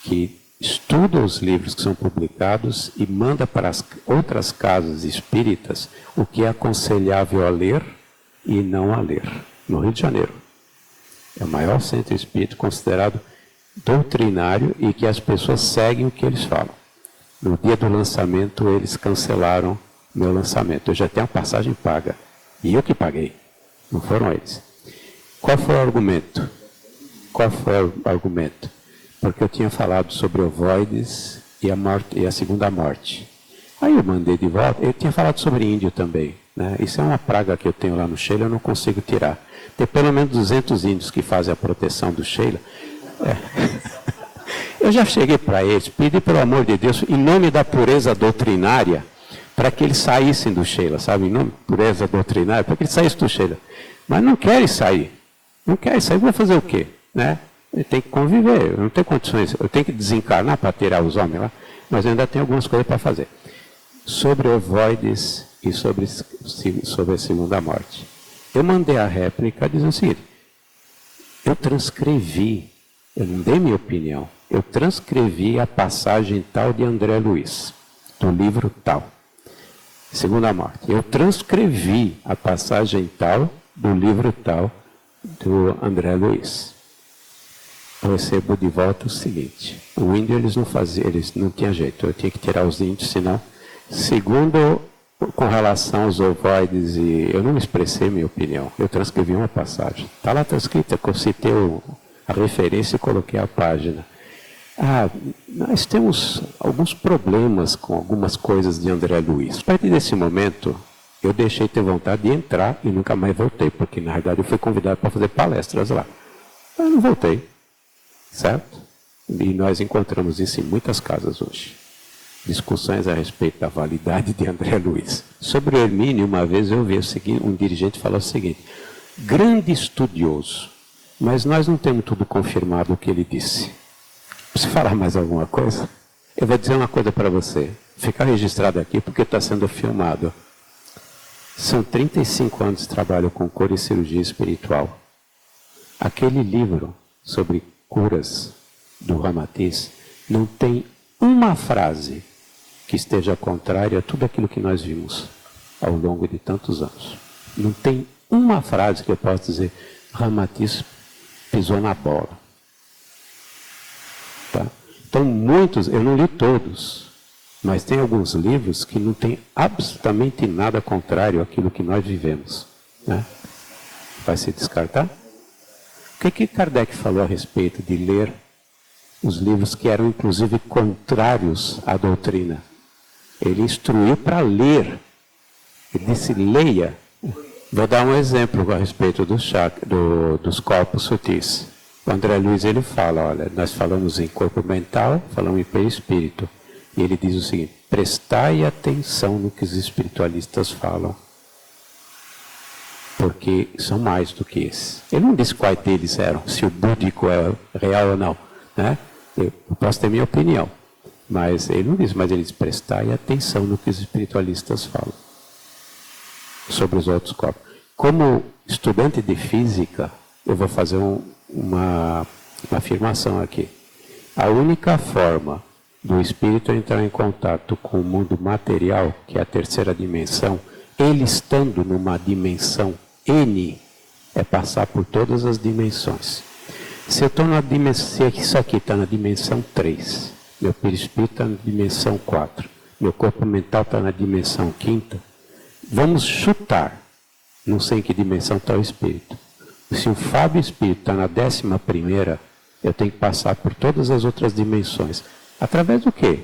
que estuda os livros que são publicados e manda para as outras casas espíritas o que é aconselhável a ler e não a ler, no Rio de Janeiro. É o maior centro espírita considerado doutrinário e que as pessoas seguem o que eles falam. No dia do lançamento, eles cancelaram meu lançamento. Eu já tenho a passagem paga. E eu que paguei. Não foram eles. Qual foi o argumento? Qual foi o argumento? Porque eu tinha falado sobre ovoides e a morte, e a segunda morte. Aí eu mandei de volta. Eu tinha falado sobre índio também, né? Isso é uma praga que eu tenho lá no Sheila, eu não consigo tirar. Tem pelo menos 200 índios que fazem a proteção do Sheila. Eu já cheguei para eles, pedi pelo amor de Deus, em nome da pureza doutrinária, para que eles saíssem do Sheila, sabe? Em nome da pureza doutrinária, para que eles saíssem do Sheila. Mas não querem sair. Não querem sair, vão fazer o quê? Né? Ele tem que conviver, eu não tenho condições, eu tenho que desencarnar para tirar os homens lá, mas eu ainda tenho algumas coisas para fazer. Sobre ovoides e sobre a segunda morte. Eu mandei a réplica dizendo o seguinte, eu transcrevi, eu não dei minha opinião, eu transcrevi a passagem tal de André Luiz, do livro tal, Segunda Morte. Eu transcrevi a passagem tal do livro tal do André Luiz. Eu recebo de volta o seguinte, o índio eles não faziam, eles não tinham jeito, eu tinha que tirar os índios, senão, segundo, com relação aos ovoides, e eu não expressei minha opinião, eu transcrevi uma passagem. Está lá transcrita, eu citei a referência e coloquei a página. Nós temos alguns problemas com algumas coisas de André Luiz. A partir desse momento, eu deixei de ter vontade de entrar e nunca mais voltei, porque na verdade eu fui convidado para fazer palestras lá. Eu não voltei, certo? E nós encontramos isso em muitas casas hoje. Discussões a respeito da validade de André Luiz. Sobre o Hermínio, uma vez eu vi o seguinte, um dirigente falar o seguinte, grande estudioso, mas nós não temos tudo confirmado o que ele disse. Preciso falar mais alguma coisa? Eu vou dizer uma coisa para você. Fica registrado aqui porque está sendo filmado. São 35 anos de trabalho com cura e cirurgia espiritual. Aquele livro sobre curas do Ramatiz não tem uma frase que esteja contrária a tudo aquilo que nós vimos ao longo de tantos anos. Não tem uma frase que eu possa dizer Ramatiz pisou na bola. Tá? Então, muitos, eu não li todos, mas tem alguns livros que não tem absolutamente nada contrário àquilo que nós vivemos. Né? Vai se descartar? O que Kardec falou a respeito de ler os livros que eram, inclusive, contrários à doutrina? Ele instruiu para ler. Ele disse, leia. Vou dar um exemplo a respeito dos corpos sutis. O André Luiz ele fala, olha, nós falamos em corpo mental, falamos em perispírito. E ele diz o seguinte, prestai atenção no que os espiritualistas falam. Porque são mais do que esses. Ele não diz quais deles eram, se o búdico é real ou não. Né? Eu posso ter minha opinião. Mas ele não diz, mas ele diz, prestai atenção no que os espiritualistas falam. Sobre os outros corpos. Como estudante de física, eu vou fazer uma afirmação aqui. A única forma do espírito entrar em contato com o mundo material, que é a terceira dimensão, ele estando numa dimensão N, é passar por todas as dimensões. Se eu estou na dimensão, se isso aqui está na dimensão 3, meu perispírito está na dimensão 4, meu corpo mental está na dimensão 5ª, vamos chutar, não sei em que dimensão está o espírito. Se o Fábio Espírito está na 11ª, eu tenho que passar por todas as outras dimensões. Através do quê?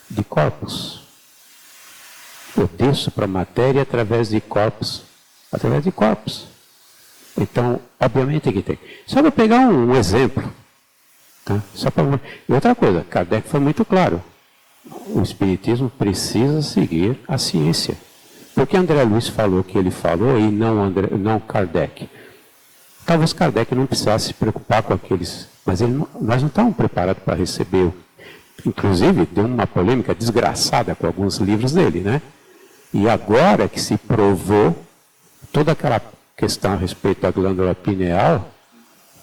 De corpos. Eu desço para a matéria através de corpos. Através de corpos. Então, obviamente que tem. Só vou pegar um exemplo. Tá? E outra coisa, Kardec foi muito claro. O Espiritismo precisa seguir a ciência. Porque André Luiz falou o que ele falou e não Kardec. Talvez Kardec não precisasse se preocupar com aqueles... Mas nós não estávamos preparados para receber. Inclusive, deu uma polêmica desgraçada com alguns livros dele, né? E agora que se provou toda aquela questão a respeito da glândula pineal,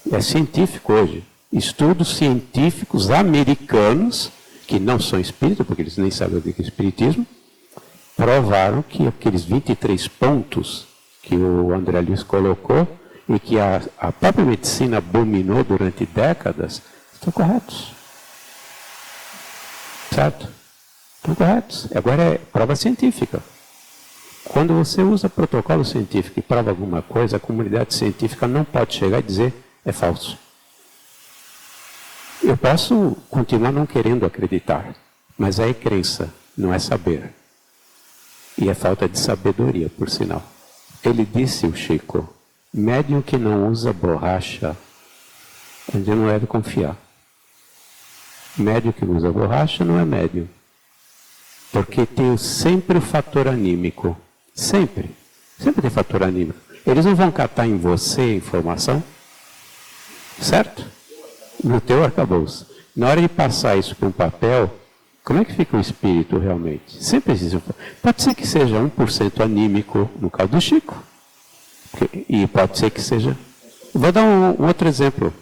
é científico hoje. Estudos científicos americanos, que não são espíritas, porque eles nem sabem o que é espiritismo, provaram que aqueles 23 pontos que o André Luiz colocou e que a própria medicina abominou durante décadas, estão corretos. Certo? Estão corretos. Agora é prova científica. Quando você usa protocolo científico e prova alguma coisa, a comunidade científica não pode chegar e dizer é falso. Eu posso continuar não querendo acreditar, mas é crença, não é saber. E é falta de sabedoria, por sinal. Ele disse, o Chico, médium que não usa borracha, onde não deve confiar. Médium que usa borracha não é médium. Porque tem sempre o fator anímico. Sempre. Sempre tem fator anímico. Eles não vão catar em você a informação, certo? No teu arcabouço. Na hora de passar isso para um papel, como é que fica o espírito realmente? Sempre existe. Pode ser que seja 1% anímico, no caso do Chico. E pode ser que seja... Vou dar um outro exemplo.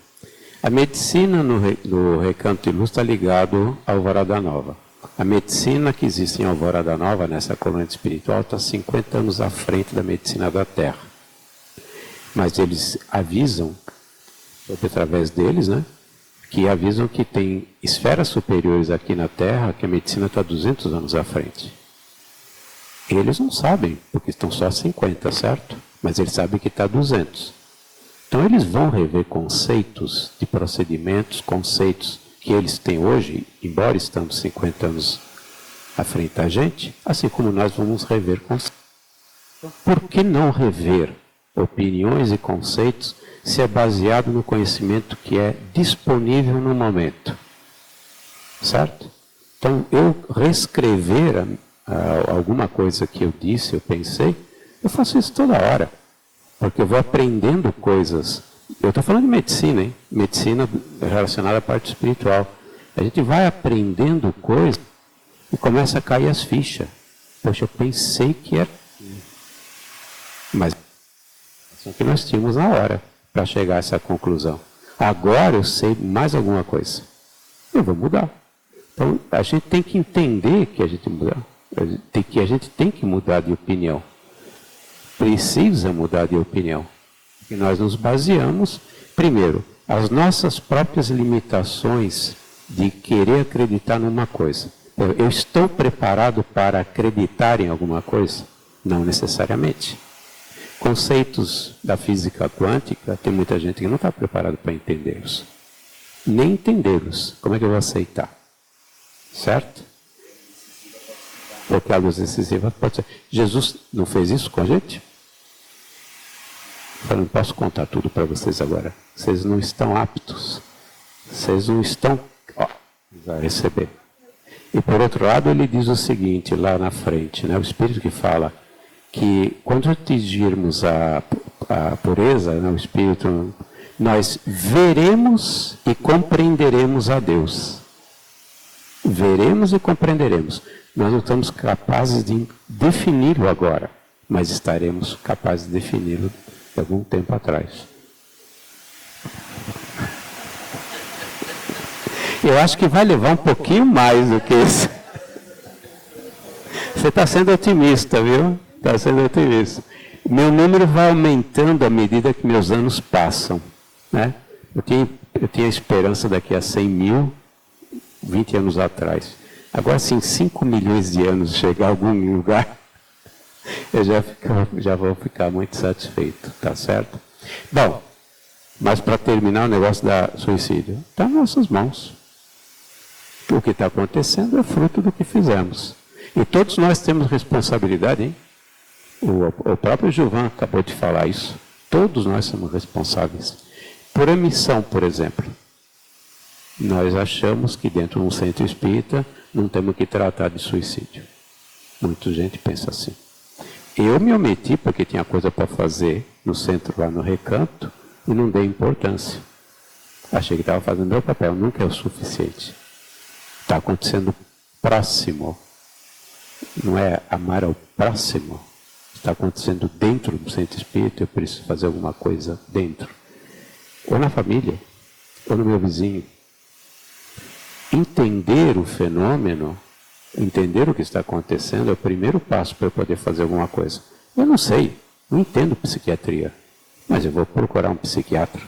A medicina no Recanto de Luz está ligado à Alvorada Nova. A medicina que existe em Alvorada Nova, nessa corrente espiritual, está 50 anos à frente da medicina da Terra. Mas eles avisam, através deles, né, que avisam que tem esferas superiores aqui na Terra, que a medicina está 200 anos à frente. Eles não sabem, porque estão só 50, certo? Mas eles sabem que está 200. Então eles vão rever conceitos de procedimentos, conceitos que eles têm hoje, embora estando 50 anos à frente da gente, assim como nós vamos rever conceitos. Por que não rever opiniões e conceitos se é baseado no conhecimento que é disponível no momento? Certo? Então, eu reescrever alguma coisa que eu disse, eu pensei, eu faço isso toda hora. Porque eu vou aprendendo coisas. Eu estou falando de medicina, hein? Medicina relacionada à parte espiritual. A gente vai aprendendo coisas e começa a cair as fichas. Poxa, eu pensei que era... Mas é que nós tínhamos na hora para chegar a essa conclusão. Agora eu sei mais alguma coisa. Eu vou mudar. Então, a gente tem que entender que a gente muda. Que a gente tem que mudar de opinião. Precisa mudar de opinião. E nós nos baseamos, primeiro, as nossas próprias limitações de querer acreditar numa coisa. Eu estou preparado para acreditar em alguma coisa? Não necessariamente. Conceitos da física quântica, tem muita gente que não está preparado para entendê-los. Nem entendê-los. Como é que eu vou aceitar? Certo? Porque a luz excessiva pode ser. Jesus não fez isso com a gente? Eu não posso contar tudo para vocês agora. Vocês não estão aptos. Vocês não estão a receber. E por outro lado, ele diz o seguinte, lá na frente, né, o Espírito que fala que quando atingirmos a pureza, né, o Espírito, nós veremos e compreenderemos a Deus. Veremos e compreenderemos. Nós não estamos capazes de defini-lo agora, mas estaremos capazes de defini-lo de algum tempo atrás. Eu acho que vai levar um pouquinho mais do que isso. Você está sendo otimista, viu? Está sendo otimista. Meu número vai aumentando à medida que meus anos passam. Né? Eu tinha esperança daqui a 100 mil, 20 anos atrás. Agora, se em 5 milhões de anos chegar a algum lugar, eu já vou ficar muito satisfeito, tá certo? Bom, mas para terminar o negócio da suicídio, está nas nossas mãos. O que está acontecendo é fruto do que fizemos. E todos nós temos responsabilidade, hein? O próprio Gilvan acabou de falar isso. Todos nós somos responsáveis. Por omissão, por exemplo. Nós achamos que dentro de um centro espírita não temos que tratar de suicídio. Muita gente pensa assim. Eu me omiti porque tinha coisa para fazer no centro lá no Recanto e não dei importância. Achei que estava fazendo meu papel, nunca é o suficiente. Está acontecendo próximo. Não é amar ao próximo. Está acontecendo dentro do centro espírita, eu preciso fazer alguma coisa dentro. Ou na família, ou no meu vizinho. Entender o fenômeno, entender o que está acontecendo é o primeiro passo para eu poder fazer alguma coisa. Eu não sei, não entendo psiquiatria, mas eu vou procurar um psiquiatra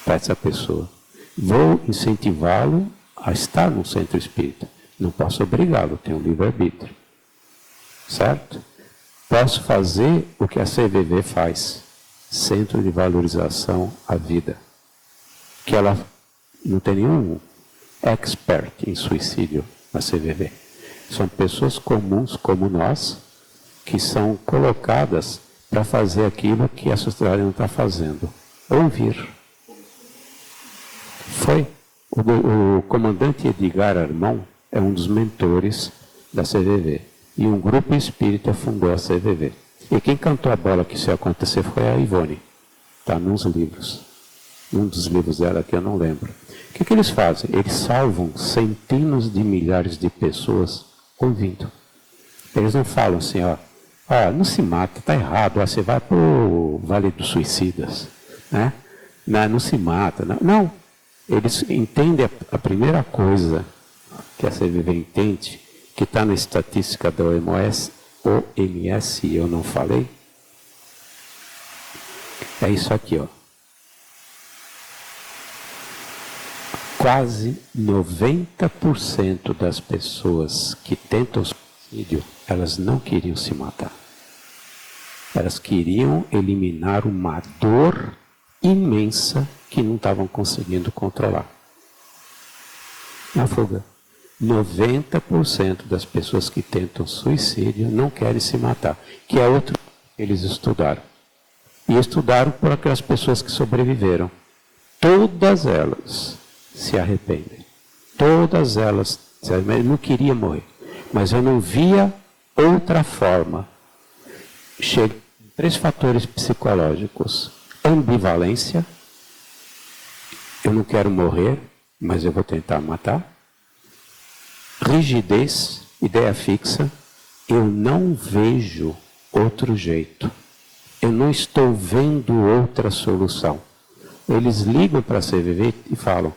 para essa pessoa. Vou incentivá-lo a estar no centro espírita. Não posso obrigá-lo, tenho um livre-arbítrio. Certo? Posso fazer o que a CVV faz, Centro de Valorização à Vida. Que ela não tem nenhum expert em suicídio na CVV. São pessoas comuns como nós, que são colocadas para fazer aquilo que a sociedade não está fazendo. Ouvir. Foi. O comandante Edgar Armon é um dos mentores da CVV. E um grupo espírita fundou a CVV. E quem cantou a bola que isso ia acontecer foi a Ivone. Está nos livros. Um dos livros dela que eu não lembro. O que eles fazem? Eles salvam centenas de milhares de pessoas ouvindo. Eles não falam assim, não se mata, está errado, você vai para o Vale dos Suicidas. Né? Não se mata. Não. Eles entendem a primeira coisa que a CVV entende, que está na estatística da OMS, eu não falei, é isso aqui, Quase 90% das pessoas que tentam suicídio, elas não queriam se matar. Elas queriam eliminar uma dor imensa que não estavam conseguindo controlar. Na fuga. 90% das pessoas que tentam suicídio não querem se matar, que é outro que eles estudaram. E estudaram por aquelas pessoas que sobreviveram. Todas elas se arrependem. Todas elas se arrependem. Eu não queria morrer, mas eu não via outra forma. Chega 3 fatores psicológicos. Ambivalência. Eu não quero morrer, mas eu vou tentar matar. Rigidez, ideia fixa, eu não vejo outro jeito. Eu não estou vendo outra solução. Eles ligam para a CVV e falam,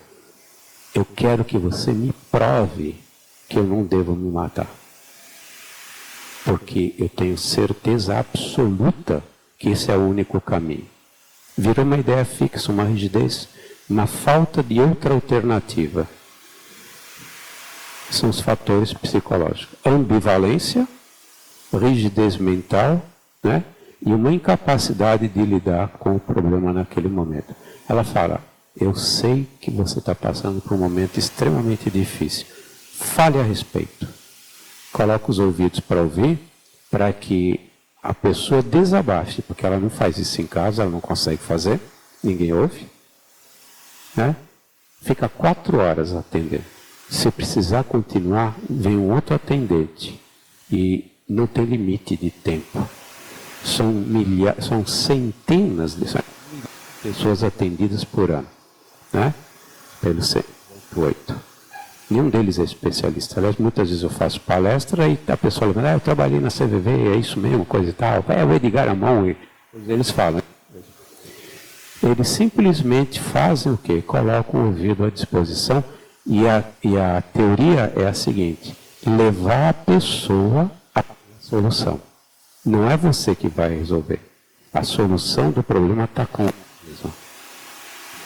eu quero que você me prove que eu não devo me matar. Porque eu tenho certeza absoluta que esse é o único caminho. Virou uma ideia fixa, uma rigidez, uma falta de outra alternativa. São os fatores psicológicos. Ambivalência, rigidez mental, né? E uma incapacidade de lidar com o problema naquele momento. Ela fala, eu sei que você está passando por um momento extremamente difícil. Fale a respeito. Coloque os ouvidos para ouvir, para que a pessoa desabafe, porque ela não faz isso em casa, ela não consegue fazer, ninguém ouve. Né? Fica 4 horas atendendo. Se precisar continuar, vem um outro atendente. E não tem limite de tempo. São centenas de pessoas atendidas por ano. Né? Pelo 108. Nenhum deles é especialista. Aliás, muitas vezes eu faço palestra e a pessoa fala, eu trabalhei na CVV, é isso mesmo, coisa e tal. É o Edgar Armon. Eles falam. Eles simplesmente fazem o quê? Colocam o ouvido à disposição. E a teoria é a seguinte, levar a pessoa à solução. Não é você que vai resolver. A solução do problema está com você mesmo.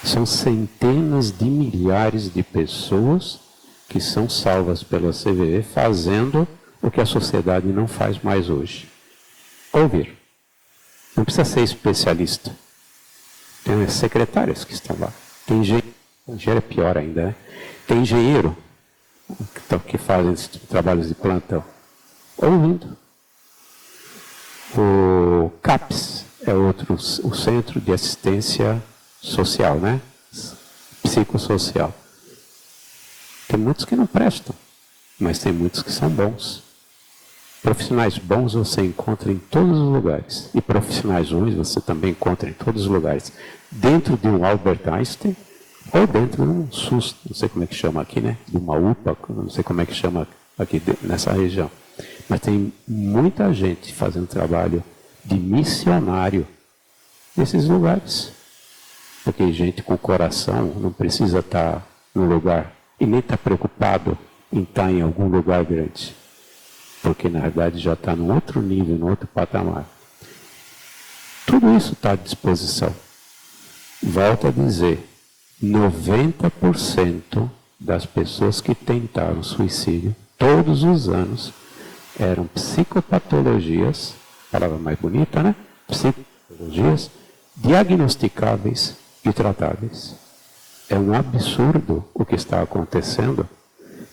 São centenas de milhares de pessoas que são salvas pela CVV fazendo o que a sociedade não faz mais hoje. Ouvir. Não precisa ser especialista. Tem as secretárias que estão lá. Tem engenheiro é pior ainda, né? Tem engenheiro que fazem trabalhos de plantão. Ouvindo. O CAPS é outro, o Centro de Assistência Social, né? Psicossocial. Tem muitos que não prestam, mas tem muitos que são bons. Profissionais bons você encontra em todos os lugares. E profissionais ruins você também encontra em todos os lugares. Dentro de um Albert Einstein ou dentro de um SUS, não sei como é que chama aqui, né? De uma UPA, não sei como é que chama aqui nessa região. Mas tem muita gente fazendo trabalho de missionário nesses lugares. Porque gente com coração não precisa estar num lugar e nem está preocupado em estar em algum lugar grande. Porque na verdade já está num outro nível, num outro patamar. Tudo isso está à disposição. Volto a dizer, 90% das pessoas que tentaram suicídio todos os anos eram psicopatologias, palavra mais bonita, né? Psicopatologias diagnosticáveis e tratáveis. É um absurdo o que está acontecendo,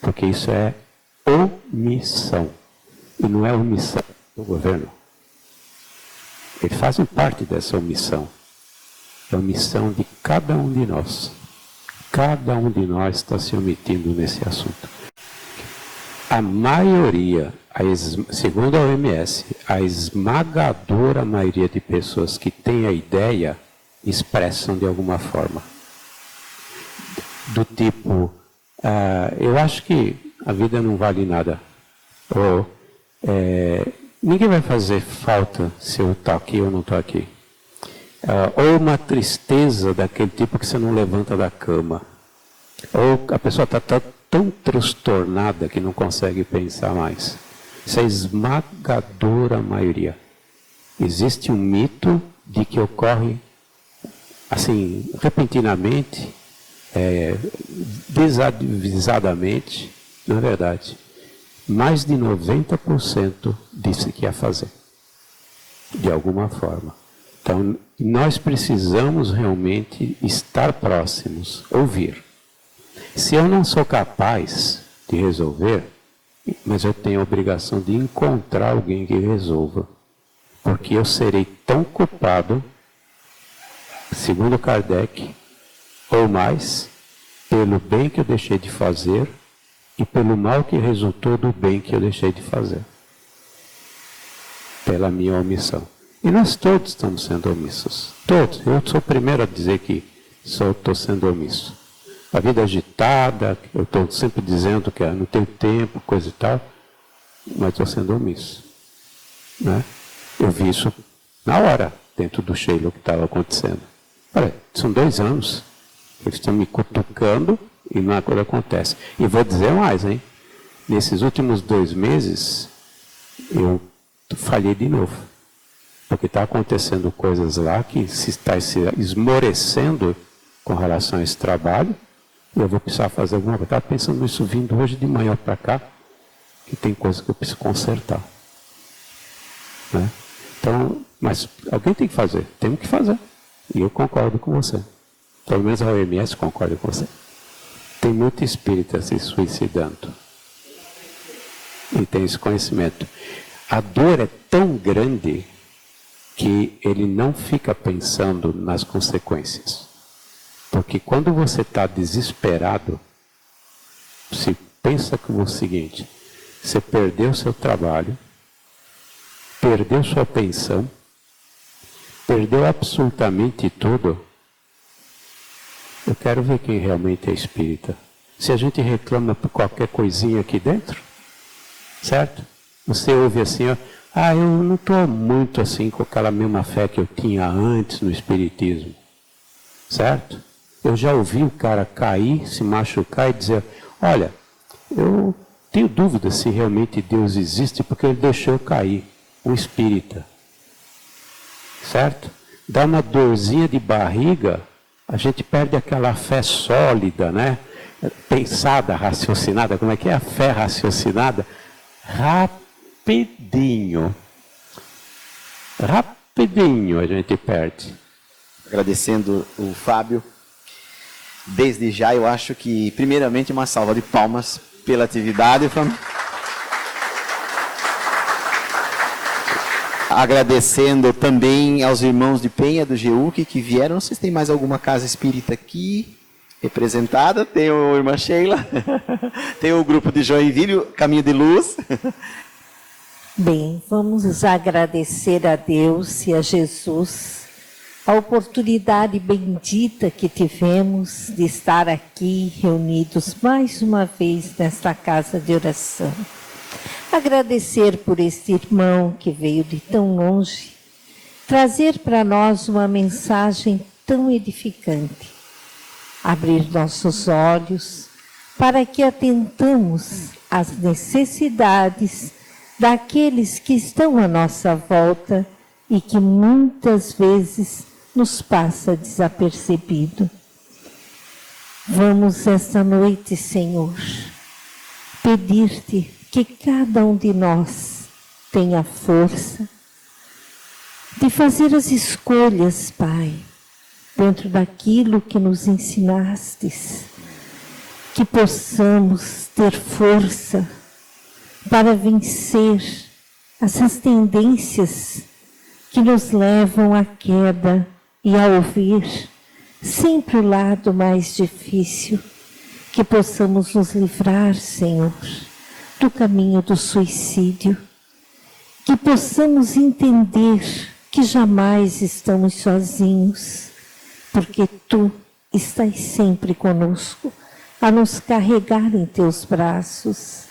porque isso é omissão. E não é omissão do governo. Eles fazem parte dessa omissão. É a omissão de cada um de nós. Cada um de nós está se omitindo nesse assunto. A maioria, segundo a OMS, a esmagadora maioria de pessoas que têm a ideia expressam de alguma forma. Do tipo, eu acho que a vida não vale nada. Ou ninguém vai fazer falta se eu estou aqui ou não estou aqui. Ou uma tristeza daquele tipo que você não levanta da cama. Ou a pessoa está tão transtornada que não consegue pensar mais. Isso é a esmagadora maioria. Existe um mito de que ocorre assim, repentinamente, desavisadamente, na verdade. Mais de 90% disse que ia fazer, de alguma forma. Então, nós precisamos realmente estar próximos, ouvir. Se eu não sou capaz de resolver, mas eu tenho a obrigação de encontrar alguém que resolva. Porque eu serei tão culpado, segundo Kardec, ou mais, pelo bem que eu deixei de fazer e pelo mal que resultou do bem que eu deixei de fazer. Pela minha omissão. E nós todos estamos sendo omissos. Todos. Eu sou o primeiro a dizer que estou sendo omisso. A vida agitada, eu estou sempre dizendo que não tenho tempo, coisa e tal, mas estou sendo omisso. Né? Eu vi isso na hora, dentro do Sheila, o que estava acontecendo. Olha, são 2 anos. Eles estão me cutucando e nada acontece. E vou dizer mais, hein? Nesses últimos 2 meses, eu falhei de novo. Porque está acontecendo coisas lá que se está se esmorecendo com relação a esse trabalho. E eu vou precisar fazer alguma coisa. Estava pensando nisso vindo hoje de manhã para cá, que tem coisa que eu preciso consertar. Né? Então, mas alguém tem que fazer. Temos que fazer. E eu concordo com você. Pelo menos a OMS concorda com você. Tem muito espírita se suicidando. E tem esse conhecimento. A dor é tão grande que ele não fica pensando nas consequências. Porque quando você está desesperado, se pensa como o seguinte, você perdeu seu trabalho, perdeu sua pensão, perdeu absolutamente tudo. Eu quero ver quem realmente é espírita. Se a gente reclama por qualquer coisinha aqui dentro, certo? Você ouve assim, ó, eu não estou muito assim com aquela mesma fé que eu tinha antes no espiritismo, certo? Eu já ouvi o cara cair, se machucar e dizer, olha, eu tenho dúvida se realmente Deus existe porque ele deixou eu cair, um espírita, certo? Dá uma dorzinha de barriga, a gente perde aquela fé sólida, né? Pensada, raciocinada, como é que é a fé raciocinada? Rapidinho a gente perde. Agradecendo o Fábio. Desde já eu acho que, primeiramente, uma salva de palmas pela atividade. Agradecendo também aos irmãos de Penha, do GEUC, que vieram. Não sei se tem mais alguma casa espírita aqui. representada, tem a irmã Sheila, tem o grupo de Joinville, Caminho de Luz. Bem, vamos agradecer a Deus e a Jesus a oportunidade bendita que tivemos de estar aqui reunidos mais uma vez nesta casa de oração. Agradecer por este irmão que veio de tão longe, trazer para nós uma mensagem tão edificante. Abrir nossos olhos para que atentamos às necessidades daqueles que estão à nossa volta e que muitas vezes nos passa desapercebido. Vamos esta noite, Senhor, pedir-te que cada um de nós tenha força de fazer as escolhas, Pai, dentro daquilo que nos ensinastes, que possamos ter força para vencer essas tendências que nos levam à queda e a ouvir sempre o lado mais difícil, que possamos nos livrar, Senhor, do caminho do suicídio, que possamos entender que jamais estamos sozinhos, porque Tu estás sempre conosco, a nos carregar em Teus braços.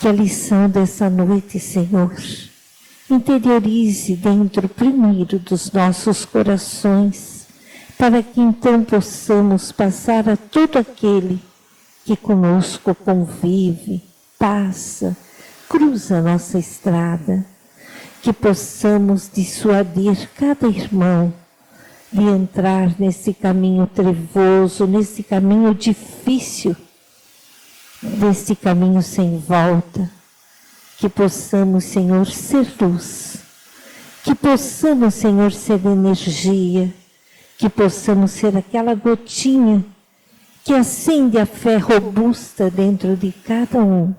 Que a lição dessa noite, Senhor, interiorize dentro primeiro dos nossos corações, para que então possamos passar a todo aquele que conosco convive, passa, cruza nossa estrada, que possamos dissuadir cada irmão de entrar nesse caminho trevoso, nesse caminho difícil, nesse caminho sem volta. Que possamos, Senhor, ser luz, que possamos, Senhor, ser energia, que possamos ser aquela gotinha que acende a fé robusta dentro de cada um.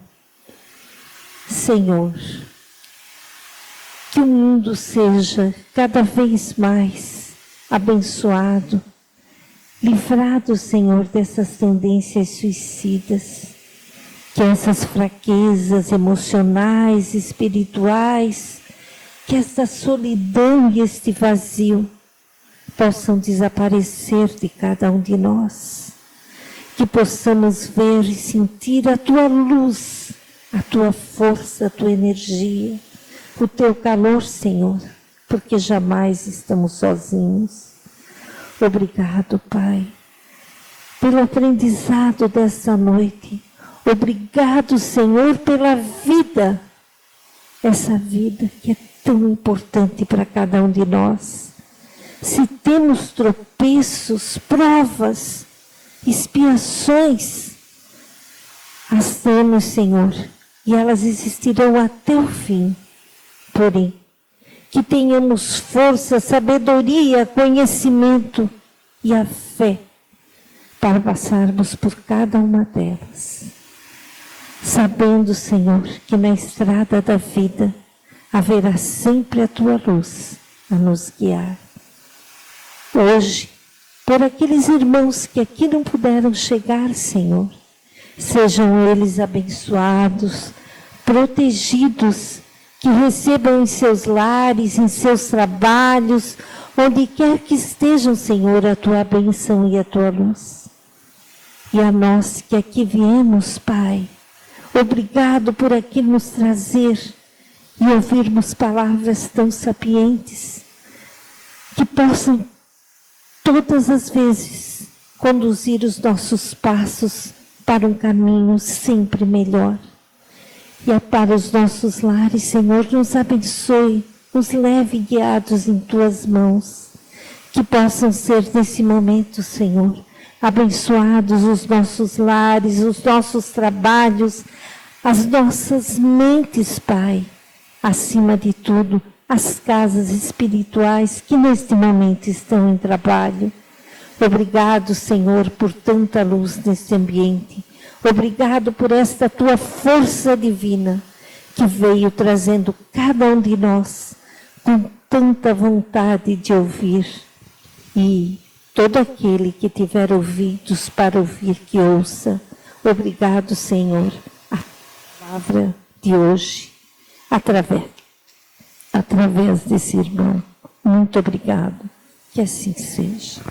Senhor, que o mundo seja cada vez mais abençoado, livrado, Senhor, dessas tendências suicidas, que essas fraquezas emocionais, espirituais, que essa solidão e este vazio possam desaparecer de cada um de nós, que possamos ver e sentir a Tua luz, a Tua força, a Tua energia, o Teu calor, Senhor, porque jamais estamos sozinhos. Obrigado, Pai, pelo aprendizado dessa noite. Obrigado, Senhor, pela vida, essa vida que é tão importante para cada um de nós. Se temos tropeços, provas, expiações, as temos, Senhor, e elas existirão até o fim. Porém, que tenhamos força, sabedoria, conhecimento e a fé para passarmos por cada uma delas. Sabendo, Senhor, que na estrada da vida haverá sempre a Tua luz a nos guiar. Hoje, por aqueles irmãos que aqui não puderam chegar, Senhor, sejam eles abençoados, protegidos, que recebam em seus lares, em seus trabalhos, onde quer que estejam, Senhor, a Tua bênção e a Tua luz. E a nós que aqui viemos, Pai, obrigado por aqui nos trazer e ouvirmos palavras tão sapientes, que possam todas as vezes conduzir os nossos passos para um caminho sempre melhor. E para os nossos lares, Senhor, nos abençoe, nos leve guiados em Tuas mãos, que possam ser nesse momento, Senhor, abençoados os nossos lares, os nossos trabalhos, as nossas mentes, Pai, acima de tudo, as casas espirituais que neste momento estão em trabalho. Obrigado, Senhor, por tanta luz neste ambiente. Obrigado por esta Tua força divina que veio trazendo cada um de nós com tanta vontade de ouvir e Todo aquele que tiver ouvidos para ouvir, que ouça. Obrigado, Senhor, a palavra de hoje, através desse irmão. Muito obrigado. Que assim seja.